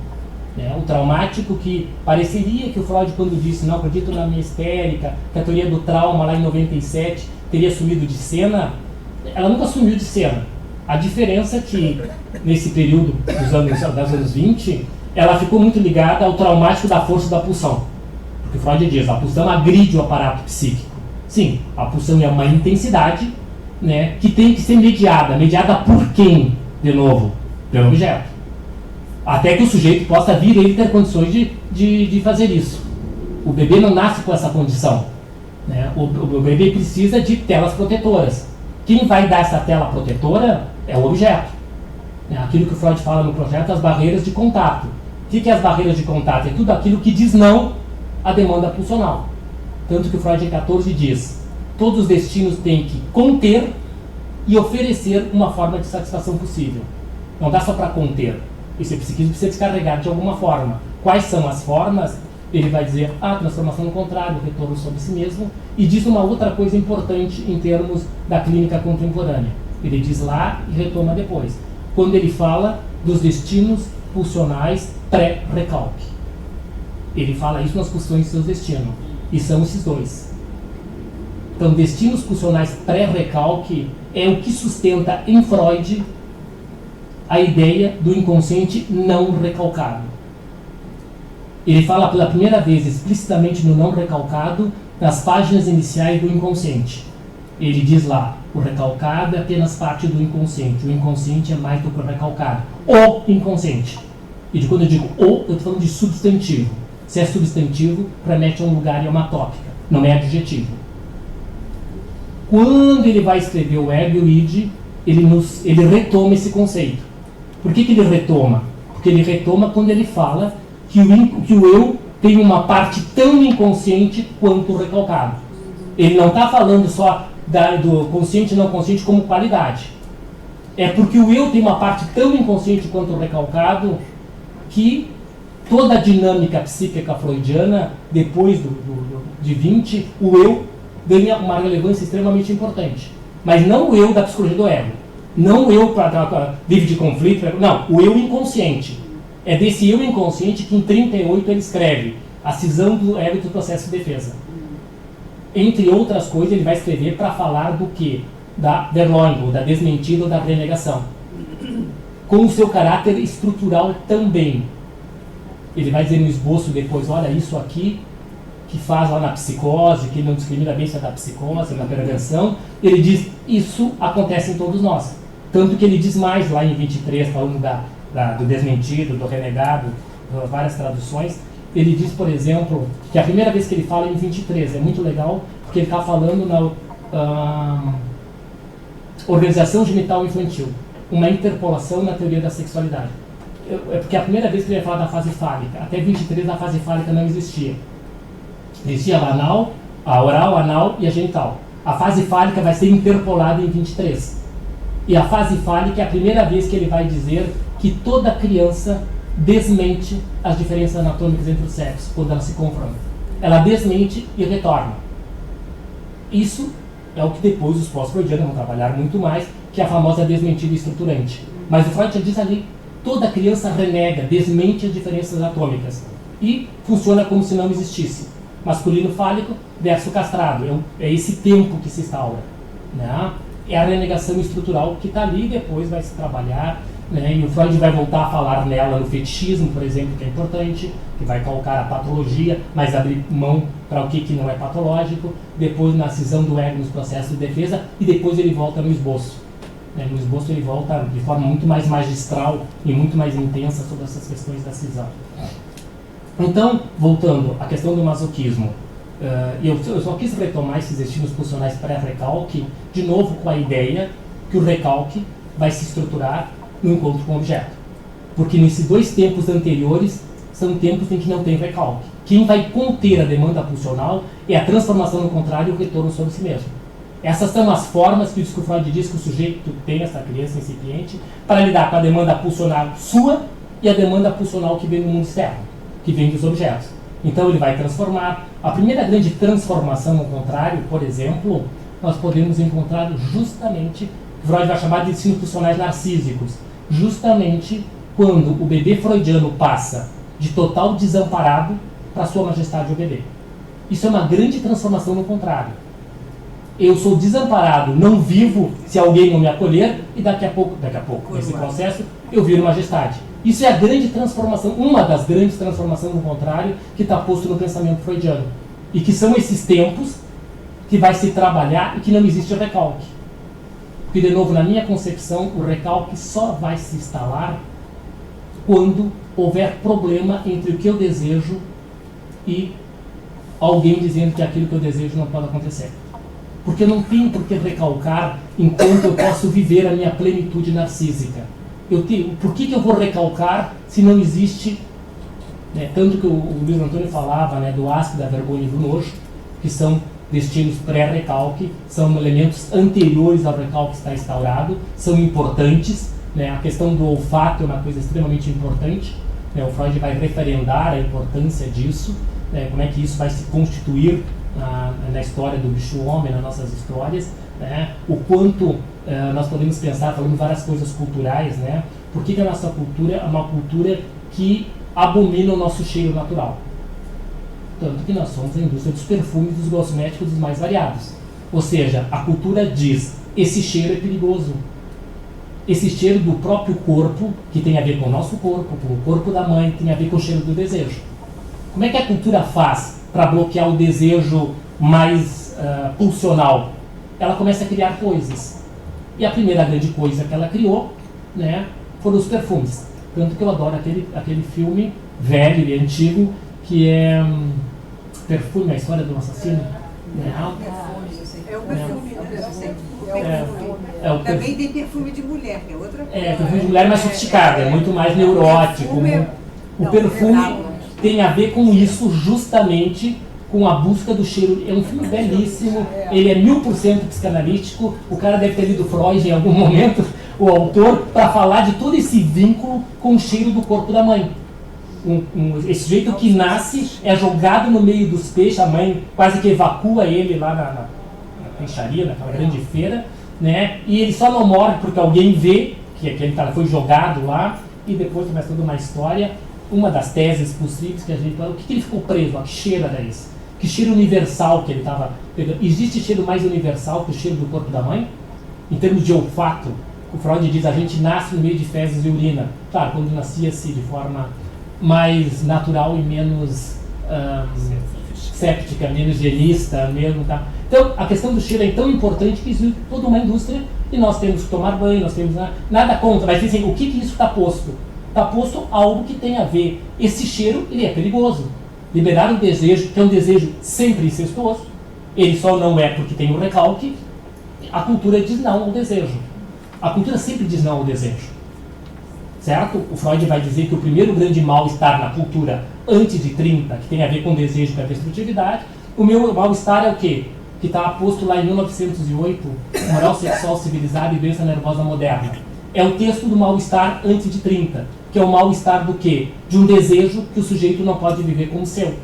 Né? O traumático que pareceria que o Freud, quando disse, não acredito na minha histérica, que a teoria do trauma lá em 97 teria sumido de cena, ela nunca sumiu de cena. A diferença é que, nesse período dos anos 20, ela ficou muito ligada ao traumático da força da pulsão. Porque Freud diz, a pulsão agride o aparato psíquico. Sim, a pulsão é uma intensidade, né, que tem que ser mediada. Mediada por quem, de novo? Pelo objeto. Até que o sujeito possa vir ele ter condições de fazer isso. O bebê não nasce com essa condição. Né? O bebê precisa de telas protetoras. Quem vai dar essa tela protetora é o objeto. Aquilo que o Freud fala no projeto, as barreiras de contato. O que é as barreiras de contato? É tudo aquilo que diz não à demanda pulsional. Tanto que o Freud em 14 diz, todos os destinos têm que conter e oferecer uma forma de satisfação possível. Não dá só para conter. Esse psiquismo precisa descarregar de alguma forma. Quais são as formas? Ele vai dizer, transformação no contrário, retorno sobre si mesmo, e diz uma outra coisa importante em termos da clínica contemporânea. Ele diz lá e retoma depois. Quando ele fala dos destinos pulsionais pré-recalque. Ele fala isso nas questões de seus destinos. E são esses dois. Então, destinos pulsionais pré-recalque é o que sustenta em Freud a ideia do inconsciente não recalcado. Ele fala pela primeira vez explicitamente no não recalcado nas páginas iniciais do inconsciente. Ele diz lá, o recalcado é apenas parte do inconsciente, o inconsciente é mais do que o recalcado. O inconsciente. E de quando eu digo o, eu estou falando de substantivo. Se é substantivo, remete a um lugar e a uma tópica, não é adjetivo. Quando ele vai escrever o ego e o id, ele retoma esse conceito. Por que ele retoma? Porque ele retoma quando ele fala que o eu tem uma parte tão inconsciente quanto o recalcado. Ele não está falando só do consciente e não consciente como qualidade. É porque o eu tem uma parte tão inconsciente quanto o recalcado que toda a dinâmica psíquica freudiana, depois de 20, o eu ganha uma relevância extremamente importante. Mas não o eu da psicologia do ego. Não o eu para vive de conflito. Não, o eu inconsciente. É desse eu inconsciente que em 38 ele escreve a cisão do ego do processo de defesa. Entre outras coisas, ele vai escrever para falar do quê? Da Verleumdung, da desmentida ou da renegação. Com o seu caráter estrutural também. Ele vai dizer no esboço depois, olha, isso aqui que faz lá na psicose, que ele não discrimina bem se é da psicose, na perversão, ele diz, isso acontece em todos nós. Tanto que ele diz mais lá em 23, falando do desmentido, do renegado, várias traduções. Ele diz, por exemplo, que a primeira vez que ele fala é em 23, é muito legal, porque ele está falando na organização genital infantil, uma interpolação na teoria da sexualidade. É porque a primeira vez que ele vai falar da fase fálica, até 23 a fase fálica não existia. Existia a oral, anal e a genital. A fase fálica vai ser interpolada em 23. E a fase fálica é a primeira vez que ele vai dizer que toda criança desmente as diferenças anatômicas entre os sexos quando elas se confrontam. Ela desmente e retorna. Isso é o que depois os pós-freudianos vão trabalhar muito mais, que é a famosa desmentida estruturante. Mas o Freud já diz ali, toda criança renega, desmente as diferenças anatômicas. E funciona como se não existisse. Masculino fálico versus castrado. É esse tempo que se instaura. Né? É a renegação estrutural que está ali e depois vai se trabalhar, né? E o Freud vai voltar a falar nela no fetichismo, por exemplo, que é importante, que vai calcar a patologia, mas abrir mão para o que não é patológico, depois na cisão do ego nos processos de defesa, e depois ele volta no esboço. Né? No esboço ele volta de forma muito mais magistral e muito mais intensa sobre essas questões da cisão. Então, voltando à questão do masoquismo, eu só quis retomar esses destinos pulsionais pré-recalque, de novo com a ideia que o recalque vai se estruturar no encontro com o objeto. Porque nesses dois tempos anteriores são tempos em que não tem recalque. Quem vai conter a demanda pulsional é a transformação no contrário e o retorno sobre si mesmo. Essas são as formas que o Freud diz que o sujeito tem, essa criança incipiente, para lidar com a demanda pulsional sua e a demanda pulsional que vem do mundo externo, que vem dos objetos. Então ele vai transformar. A primeira grande transformação no contrário, por exemplo, nós podemos encontrar justamente, Freud vai chamar de destinos pulsionais narcísicos, justamente quando o bebê freudiano passa de total desamparado para sua majestade o bebê. Isso é uma grande transformação no contrário. Eu sou desamparado, não vivo se alguém não me acolher, e daqui a pouco, nesse processo, eu viro majestade. Isso é a grande transformação, uma das grandes transformações no contrário, que está posto no pensamento freudiano. E que são esses tempos que vai se trabalhar e que não existe o recalque. Porque, de novo, na minha concepção, o recalque só vai se instalar quando houver problema entre o que eu desejo e alguém dizendo que aquilo que eu desejo não pode acontecer. Porque não tem por que recalcar enquanto eu posso viver a minha plenitude narcísica. Por que eu vou recalcar se não existe, né, tanto que o Luiz Antônio falava, né, do asco, da vergonha e do nojo, que são destinos pré-recalque, são elementos anteriores ao recalque que está instaurado, são importantes, né, a questão do olfato é uma coisa extremamente importante, né, o Freud vai referendar a importância disso, né, como é que isso vai se constituir na história do bicho-homem, nas nossas histórias, né, o quanto nós podemos pensar, falando várias coisas culturais, né, por que a nossa cultura é uma cultura que abomina o nosso cheiro natural. Tanto que nós somos a indústria dos perfumes, dos cosméticos dos mais variados. Ou seja, a cultura diz, esse cheiro é perigoso. Esse cheiro do próprio corpo, que tem a ver com o nosso corpo, com o corpo da mãe, tem a ver com o cheiro do desejo. Como é que a cultura faz para bloquear o desejo mais pulsional? Ela começa a criar coisas. E a primeira grande coisa que ela criou, né, foram os perfumes. Tanto que eu adoro aquele filme velho e antigo, que é Perfume, a história do assassino. É o perfume, Também tem perfume de mulher, que é outra coisa. Perfume de mulher mais sofisticado, é muito mais neurótico. O perfume tem a ver com isso, justamente com a busca do cheiro. É um filme belíssimo, ele é 1000% psicanalítico. O cara deve ter lido Freud em algum momento, o autor, para falar de todo esse vínculo com o cheiro do corpo da mãe. Esse sujeito que nasce, é jogado no meio dos peixes, a mãe quase que evacua ele lá na peixaria, naquela grande feira, né? E ele só não morre porque alguém vê que aquele cara foi jogado lá, e depois começa toda uma história. Uma das teses possíveis que a gente fala, o que ele ficou preso? Que cheiro era esse? Que cheiro universal que ele estava pegando? Existe cheiro mais universal que o cheiro do corpo da mãe? Em termos de olfato, o Freud diz, a gente nasce no meio de fezes e urina. Claro, quando nascia-se de forma mais natural e menos séptica, menos higienista, mesmo, tá? Então, a questão do cheiro é tão importante que existe toda uma indústria e nós temos que tomar banho, nós temos nada contra, mas assim, o que isso está posto? Está posto algo que tem a ver. Esse cheiro, ele é perigoso. Liberar o desejo, que é um desejo sempre incestuoso, ele só não é porque tem um recalque. A cultura diz não ao desejo. A cultura sempre diz não ao desejo. Certo? O Freud vai dizer que o primeiro grande mal-estar na cultura antes de 30, que tem a ver com desejo e com a destrutividade, o meu mal-estar é o quê? Que está posto lá em 1908, Moral Sexual Civilizada e Doença Nervosa Moderna. É o texto do mal-estar antes de 30, que é o mal-estar do quê? De um desejo que o sujeito não pode viver como seu.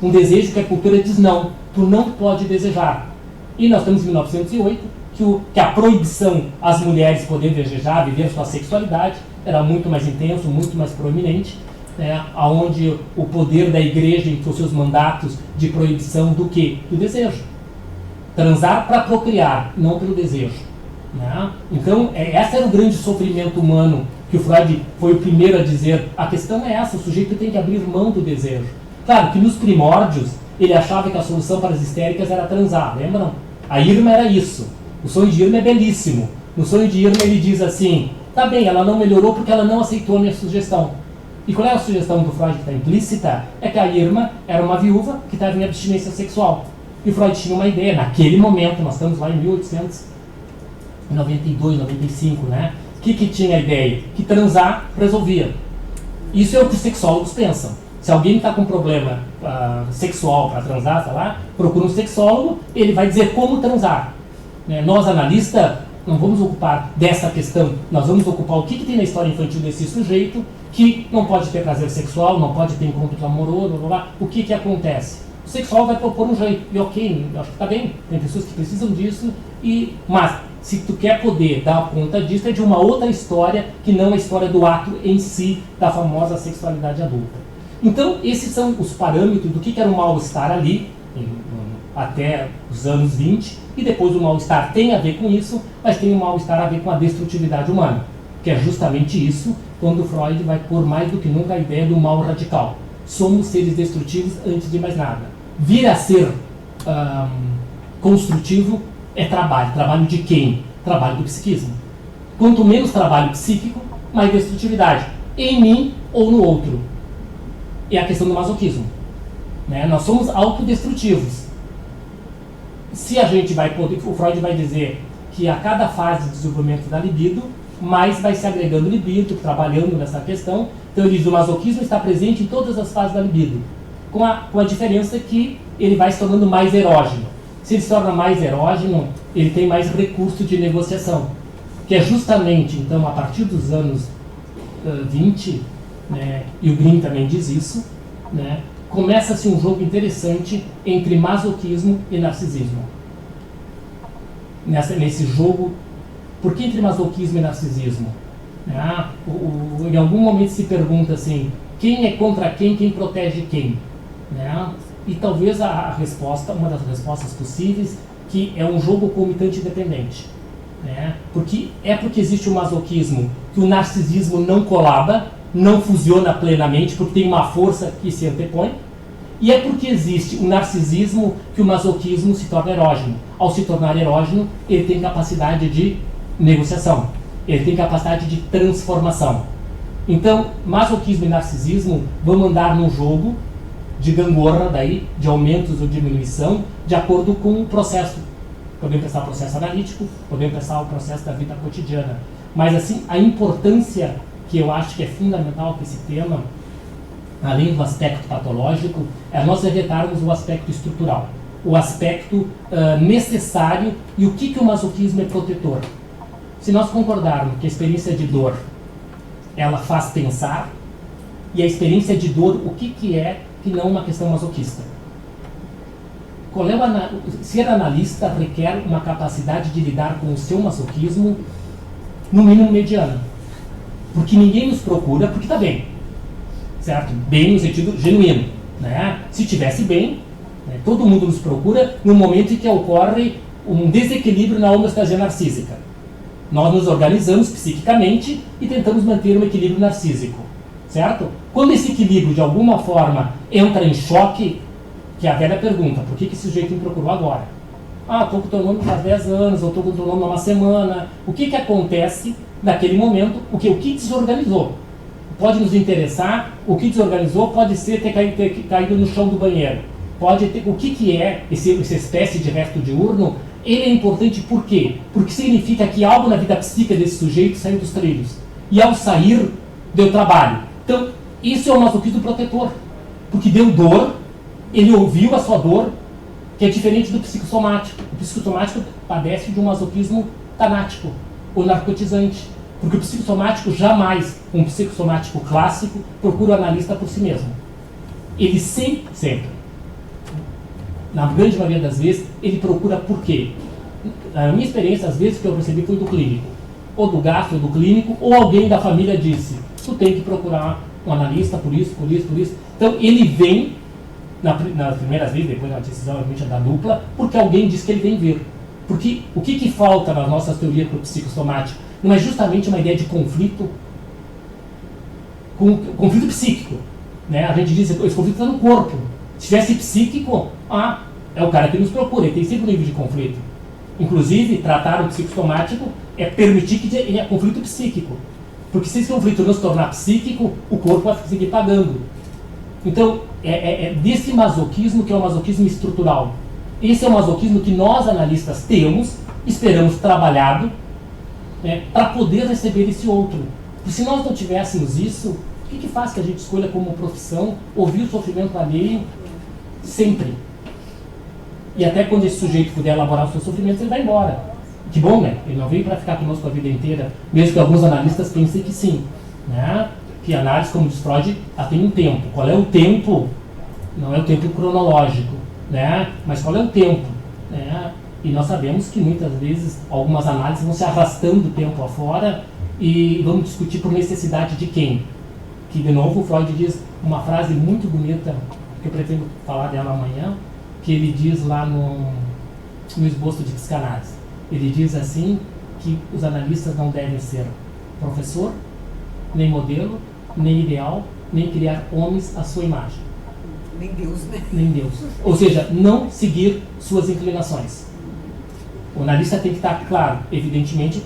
Um desejo que a cultura diz não, tu não pode desejar. E nós estamos em 1908, que a proibição às mulheres poderem desejar, viver sua sexualidade, era muito mais intenso, muito mais proeminente, onde o poder da igreja em seus mandatos de proibição do quê? Do desejo. Transar para procriar, não pelo desejo. Né? Então, esse era o grande sofrimento humano, que o Freud foi o primeiro a dizer. A questão é essa, o sujeito tem que abrir mão do desejo. Claro que nos primórdios, ele achava que a solução para as histéricas era transar, lembram? A Irma era isso. O sonho de Irma é belíssimo. No sonho de Irma ele diz assim, tá bem, ela não melhorou porque ela não aceitou a minha sugestão. E qual é a sugestão do Freud que está implícita? É que a Irma era uma viúva que estava em abstinência sexual. E o Freud tinha uma ideia, naquele momento, nós estamos lá em 1892, 95, né? O que tinha a ideia? Que transar resolvia. Isso é o que os sexólogos pensam. Se alguém está com problema sexual para transar, tá lá, procura um sexólogo, ele vai dizer como transar. Nós, analistas, não vamos ocupar dessa questão, nós vamos ocupar o que tem na história infantil desse sujeito que não pode ter prazer sexual, não pode ter encontro amoroso, blá, blá, blá. O que acontece? O sexual vai propor um jeito, e ok, acho que está bem, tem pessoas que precisam disso, mas se tu quer poder dar conta disso, é de uma outra história que não a história do ato em si, da famosa sexualidade adulta. Então, esses são os parâmetros do que era o mal-estar ali, até os anos 20, e depois o mal-estar tem a ver com isso, mas tem o mal-estar a ver com a destrutividade humana, que é justamente isso, quando Freud vai pôr mais do que nunca a ideia do mal radical. Somos seres destrutivos antes de mais nada. Vir a ser construtivo é trabalho de quem? Trabalho do psiquismo. Quanto menos trabalho psíquico, mais destrutividade, em mim ou no outro. É a questão do masoquismo. Nós somos autodestrutivos. Se a gente vai poder, o Freud vai dizer que a cada fase de desenvolvimento da libido, mais vai se agregando libido, trabalhando nessa questão. Então ele diz que o masoquismo está presente em todas as fases da libido, com a diferença que ele vai se tornando mais erógeno. Se ele se torna mais erógeno, ele tem mais recurso de negociação, que é justamente, então, a partir dos anos 20, e o Green também diz isso, começa-se um jogo interessante entre masoquismo e narcisismo. Nesse jogo, por que entre masoquismo e narcisismo? Em algum momento se pergunta assim, quem é contra quem protege quem? E talvez a resposta, uma das respostas possíveis, que é um jogo comitante independente. Porque existe o masoquismo que o narcisismo não colaba, não fusiona plenamente, porque tem uma força que se antepõe, e é porque existe o narcisismo que o masoquismo se torna erógeno. Ao se tornar erógeno, ele tem capacidade de negociação, ele tem capacidade de transformação. Então, masoquismo e narcisismo vão andar num jogo de gangorra, daí, de aumentos ou diminuição, de acordo com o processo. Podemos pensar o processo analítico, podemos pensar o processo da vida cotidiana. Mas, assim, a importância que eu acho que é fundamental para esse tema, além do aspecto patológico, é nós revetarmos o aspecto estrutural, o aspecto necessário e o que o masoquismo é protetor. Se nós concordarmos que a experiência de dor, ela faz pensar, e a experiência de dor, o que é que não uma questão masoquista? Ser analista requer uma capacidade de lidar com o seu masoquismo, no mínimo mediana. Porque ninguém nos procura porque está bem. Certo? Bem no sentido genuíno. Se estivesse bem, todo mundo nos procura no momento em que ocorre um desequilíbrio na homeostase narcísica. Nós nos organizamos psiquicamente e tentamos manter um equilíbrio narcísico. Certo? Quando esse equilíbrio, de alguma forma, entra em choque, Que é a velha pergunta, por que esse sujeito me procurou agora? Ah, estou com o teu nome faz 10 anos, ou estou com o teu nome há uma semana. O que acontece naquele momento? O que desorganizou? Pode nos interessar, o que desorganizou pode ser ter caído no chão do banheiro. Pode ter, o que é essa espécie de resto diurno? Ele é importante por quê? Porque significa que algo na vida psíquica desse sujeito saiu dos trilhos. E ao sair, deu trabalho. Então, isso é o masoquismo protetor. Porque deu dor, ele ouviu a sua dor, que é diferente do psicossomático. O psicossomático padece de um masoquismo tanático, ou narcotizante. Porque o psicossomático jamais, um psicossomático clássico, procura o analista por si mesmo. Ele sempre, na grande maioria das vezes, ele procura por quê? Na minha experiência, às vezes, que eu percebi foi do clínico. Ou do gastro, ou do clínico, ou alguém da família disse, tu tem que procurar um analista por isso. Então, ele vem, nas primeiras vezes, depois da decisão realmente da dupla, porque alguém diz que ele tem que vir. Porque o que falta nas nossas teorias para o psicossomático? Não é justamente uma ideia de conflito, conflito psíquico. Né? A gente diz que esse conflito está no corpo. Se tivesse psíquico, é o cara que nos procura, ele tem sempre um nível de conflito. Inclusive, tratar o psicossomático é permitir que ele é conflito psíquico. Porque se esse conflito não se tornar psíquico, o corpo vai seguir pagando. Então, é desse masoquismo que é o masoquismo estrutural. Esse é o masoquismo que nós, analistas, temos, esperamos trabalhado, né, para poder receber esse outro. Porque se nós não tivéssemos isso, o que faz que a gente escolha como profissão ouvir o sofrimento alheio sempre? E até quando esse sujeito puder elaborar os seus sofrimentos, ele vai embora. Que bom, né? Ele não veio para ficar conosco a vida inteira, mesmo que alguns analistas pensem que sim. Né? Que a análise, como diz Freud, ela tem um tempo. Qual é o tempo? Não é o tempo cronológico, né? Mas qual é o tempo? Né? E nós sabemos que muitas vezes algumas análises vão se arrastando o tempo afora e vamos discutir por necessidade de quem? Que, de novo, o Freud diz uma frase muito bonita, que eu pretendo falar dela amanhã, que ele diz lá no esboço de psicanálise. Ele diz assim que os analistas não devem ser professor, nem modelo, nem ideal, nem criar homens à sua imagem. Nem Deus, né? Nem Deus. Ou seja, não seguir suas inclinações. O analista tem que estar claro, evidentemente,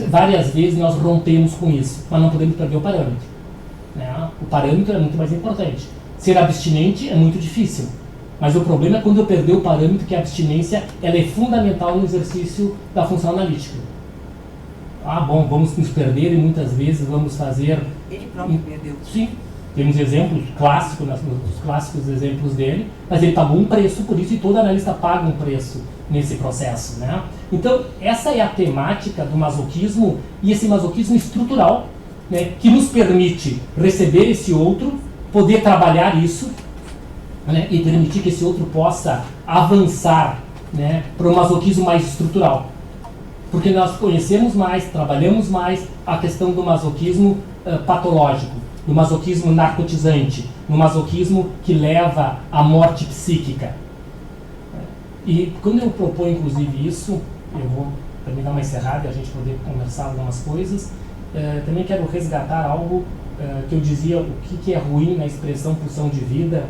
várias vezes nós rompemos com isso, mas não podemos perder o parâmetro. Né? O parâmetro é muito mais importante. Ser abstinente é muito difícil, mas o problema é quando eu perder o parâmetro, que a abstinência ela é fundamental no exercício da função analítica. Bom, vamos nos perder e muitas vezes vamos fazer... Ele próprio perdeu. Sim, temos exemplos clássicos, os clássicos exemplos dele, mas ele pagou um preço por isso e todo analista paga um preço nesse processo. Né? Então, essa é a temática do masoquismo e esse masoquismo estrutural, né, que nos permite receber esse outro, poder trabalhar isso, né, e permitir que esse outro possa avançar, né, para um masoquismo mais estrutural. Porque nós conhecemos mais, trabalhamos mais a questão do masoquismo patológico, do masoquismo narcotizante, do masoquismo que leva à morte psíquica. E quando eu proponho, inclusive, isso, eu vou também dar uma encerrada e a gente poder conversar algumas coisas, também quero resgatar algo que eu dizia, o que é ruim na expressão pulsão de vida,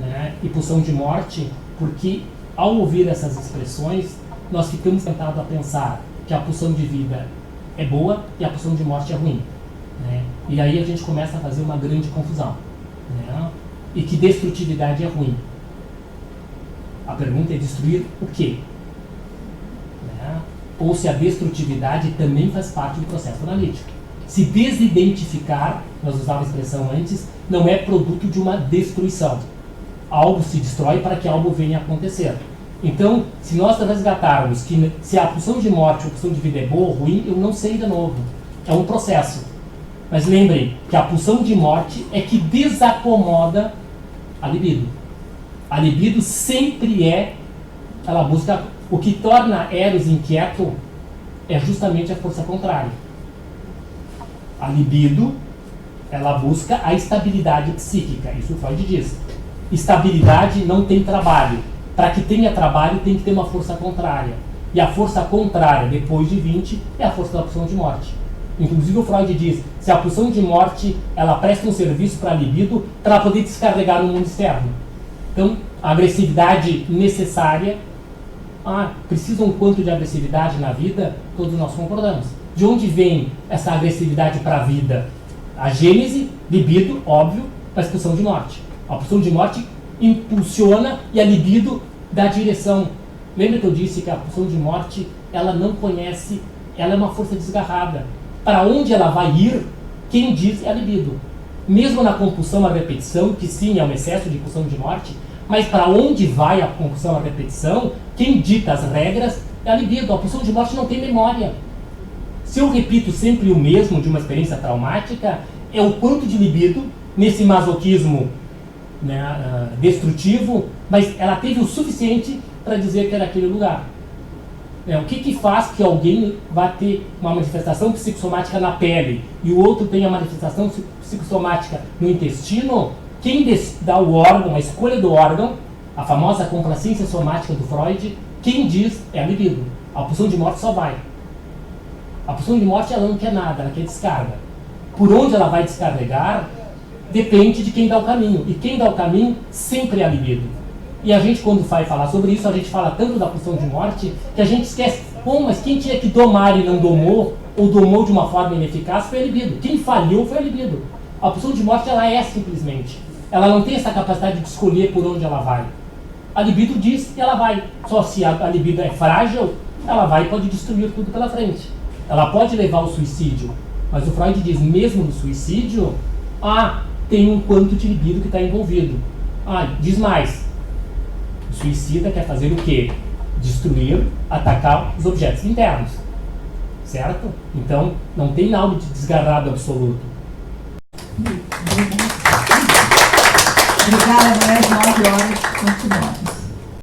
né, e pulsão de morte, porque ao ouvir essas expressões, nós ficamos tentados a pensar que a pulsão de vida é boa e a pulsão de morte é ruim. Né? E aí a gente começa a fazer uma grande confusão. Né? E que destrutividade é ruim. A pergunta é destruir o quê? Né? Ou se a destrutividade também faz parte do processo analítico. Se desidentificar, nós usávamos a expressão antes, não é produto de uma destruição. Algo se destrói para que algo venha a acontecer. Então, se nós resgatarmos que se a pulsão de morte ou a pulsão de vida é boa ou ruim, eu não sei de novo. É um processo. Mas lembrem que a pulsão de morte é que desacomoda a libido. A libido sempre ela busca, o que torna Eros inquieto é justamente a força contrária. A libido, ela busca a estabilidade psíquica, isso o Freud diz. Estabilidade não tem trabalho. Para que tenha trabalho, tem que ter uma força contrária. E a força contrária, depois de 20, é a força da pulsão de morte. Inclusive o Freud diz, se a pulsão de morte ela presta um serviço para a libido, para ela poder descarregar no mundo externo. Então, a agressividade necessária, precisa um quanto de agressividade na vida, todos nós concordamos. De onde vem essa agressividade para a vida? A gênese, libido, óbvio, a expulsão de morte. A pulsão de morte impulsiona e a libido dá direção. Lembra que eu disse que a pulsão de morte, ela não conhece, ela é uma força desgarrada. Para onde ela vai ir, quem diz é a libido. Mesmo na compulsão à repetição, que sim, é um excesso de pulsão de morte, mas para onde vai a compulsão à repetição, quem dita as regras é a libido. A pulsão de morte não tem memória. Se eu repito sempre o mesmo de uma experiência traumática, é o quanto de libido, nesse masoquismo, né, destrutivo, mas ela teve o suficiente para dizer que era aquele lugar. O que faz que alguém vá ter uma manifestação psicossomática na pele e o outro tenha manifestação psicossomática no intestino? Quem dá o órgão, a escolha do órgão, a famosa complacência somática do Freud, quem diz é a libido. A pulsão de morte só vai. A pulsão de morte ela não quer nada, ela quer descarga. Por onde ela vai descarregar depende de quem dá o caminho. E quem dá o caminho sempre é a libido. E a gente, quando vai falar sobre isso, a gente fala tanto da pulsão de morte que a gente esquece, mas quem tinha que domar e não domou, ou domou de uma forma ineficaz, foi a libido. Quem falhou foi a libido. A pulsão de morte, ela é simplesmente. Ela não tem essa capacidade de escolher por onde ela vai. A libido diz e ela vai. Só se a libido é frágil, ela vai e pode destruir tudo pela frente. Ela pode levar ao suicídio. Mas o Freud diz, mesmo no suicídio, tem um quanto de libido que está envolvido. Diz mais. O suicida quer fazer o quê? Destruir, atacar os objetos internos. Certo? Então, não tem nada de desgarrado absoluto. Obrigada, amanhã às 9 horas continuamos.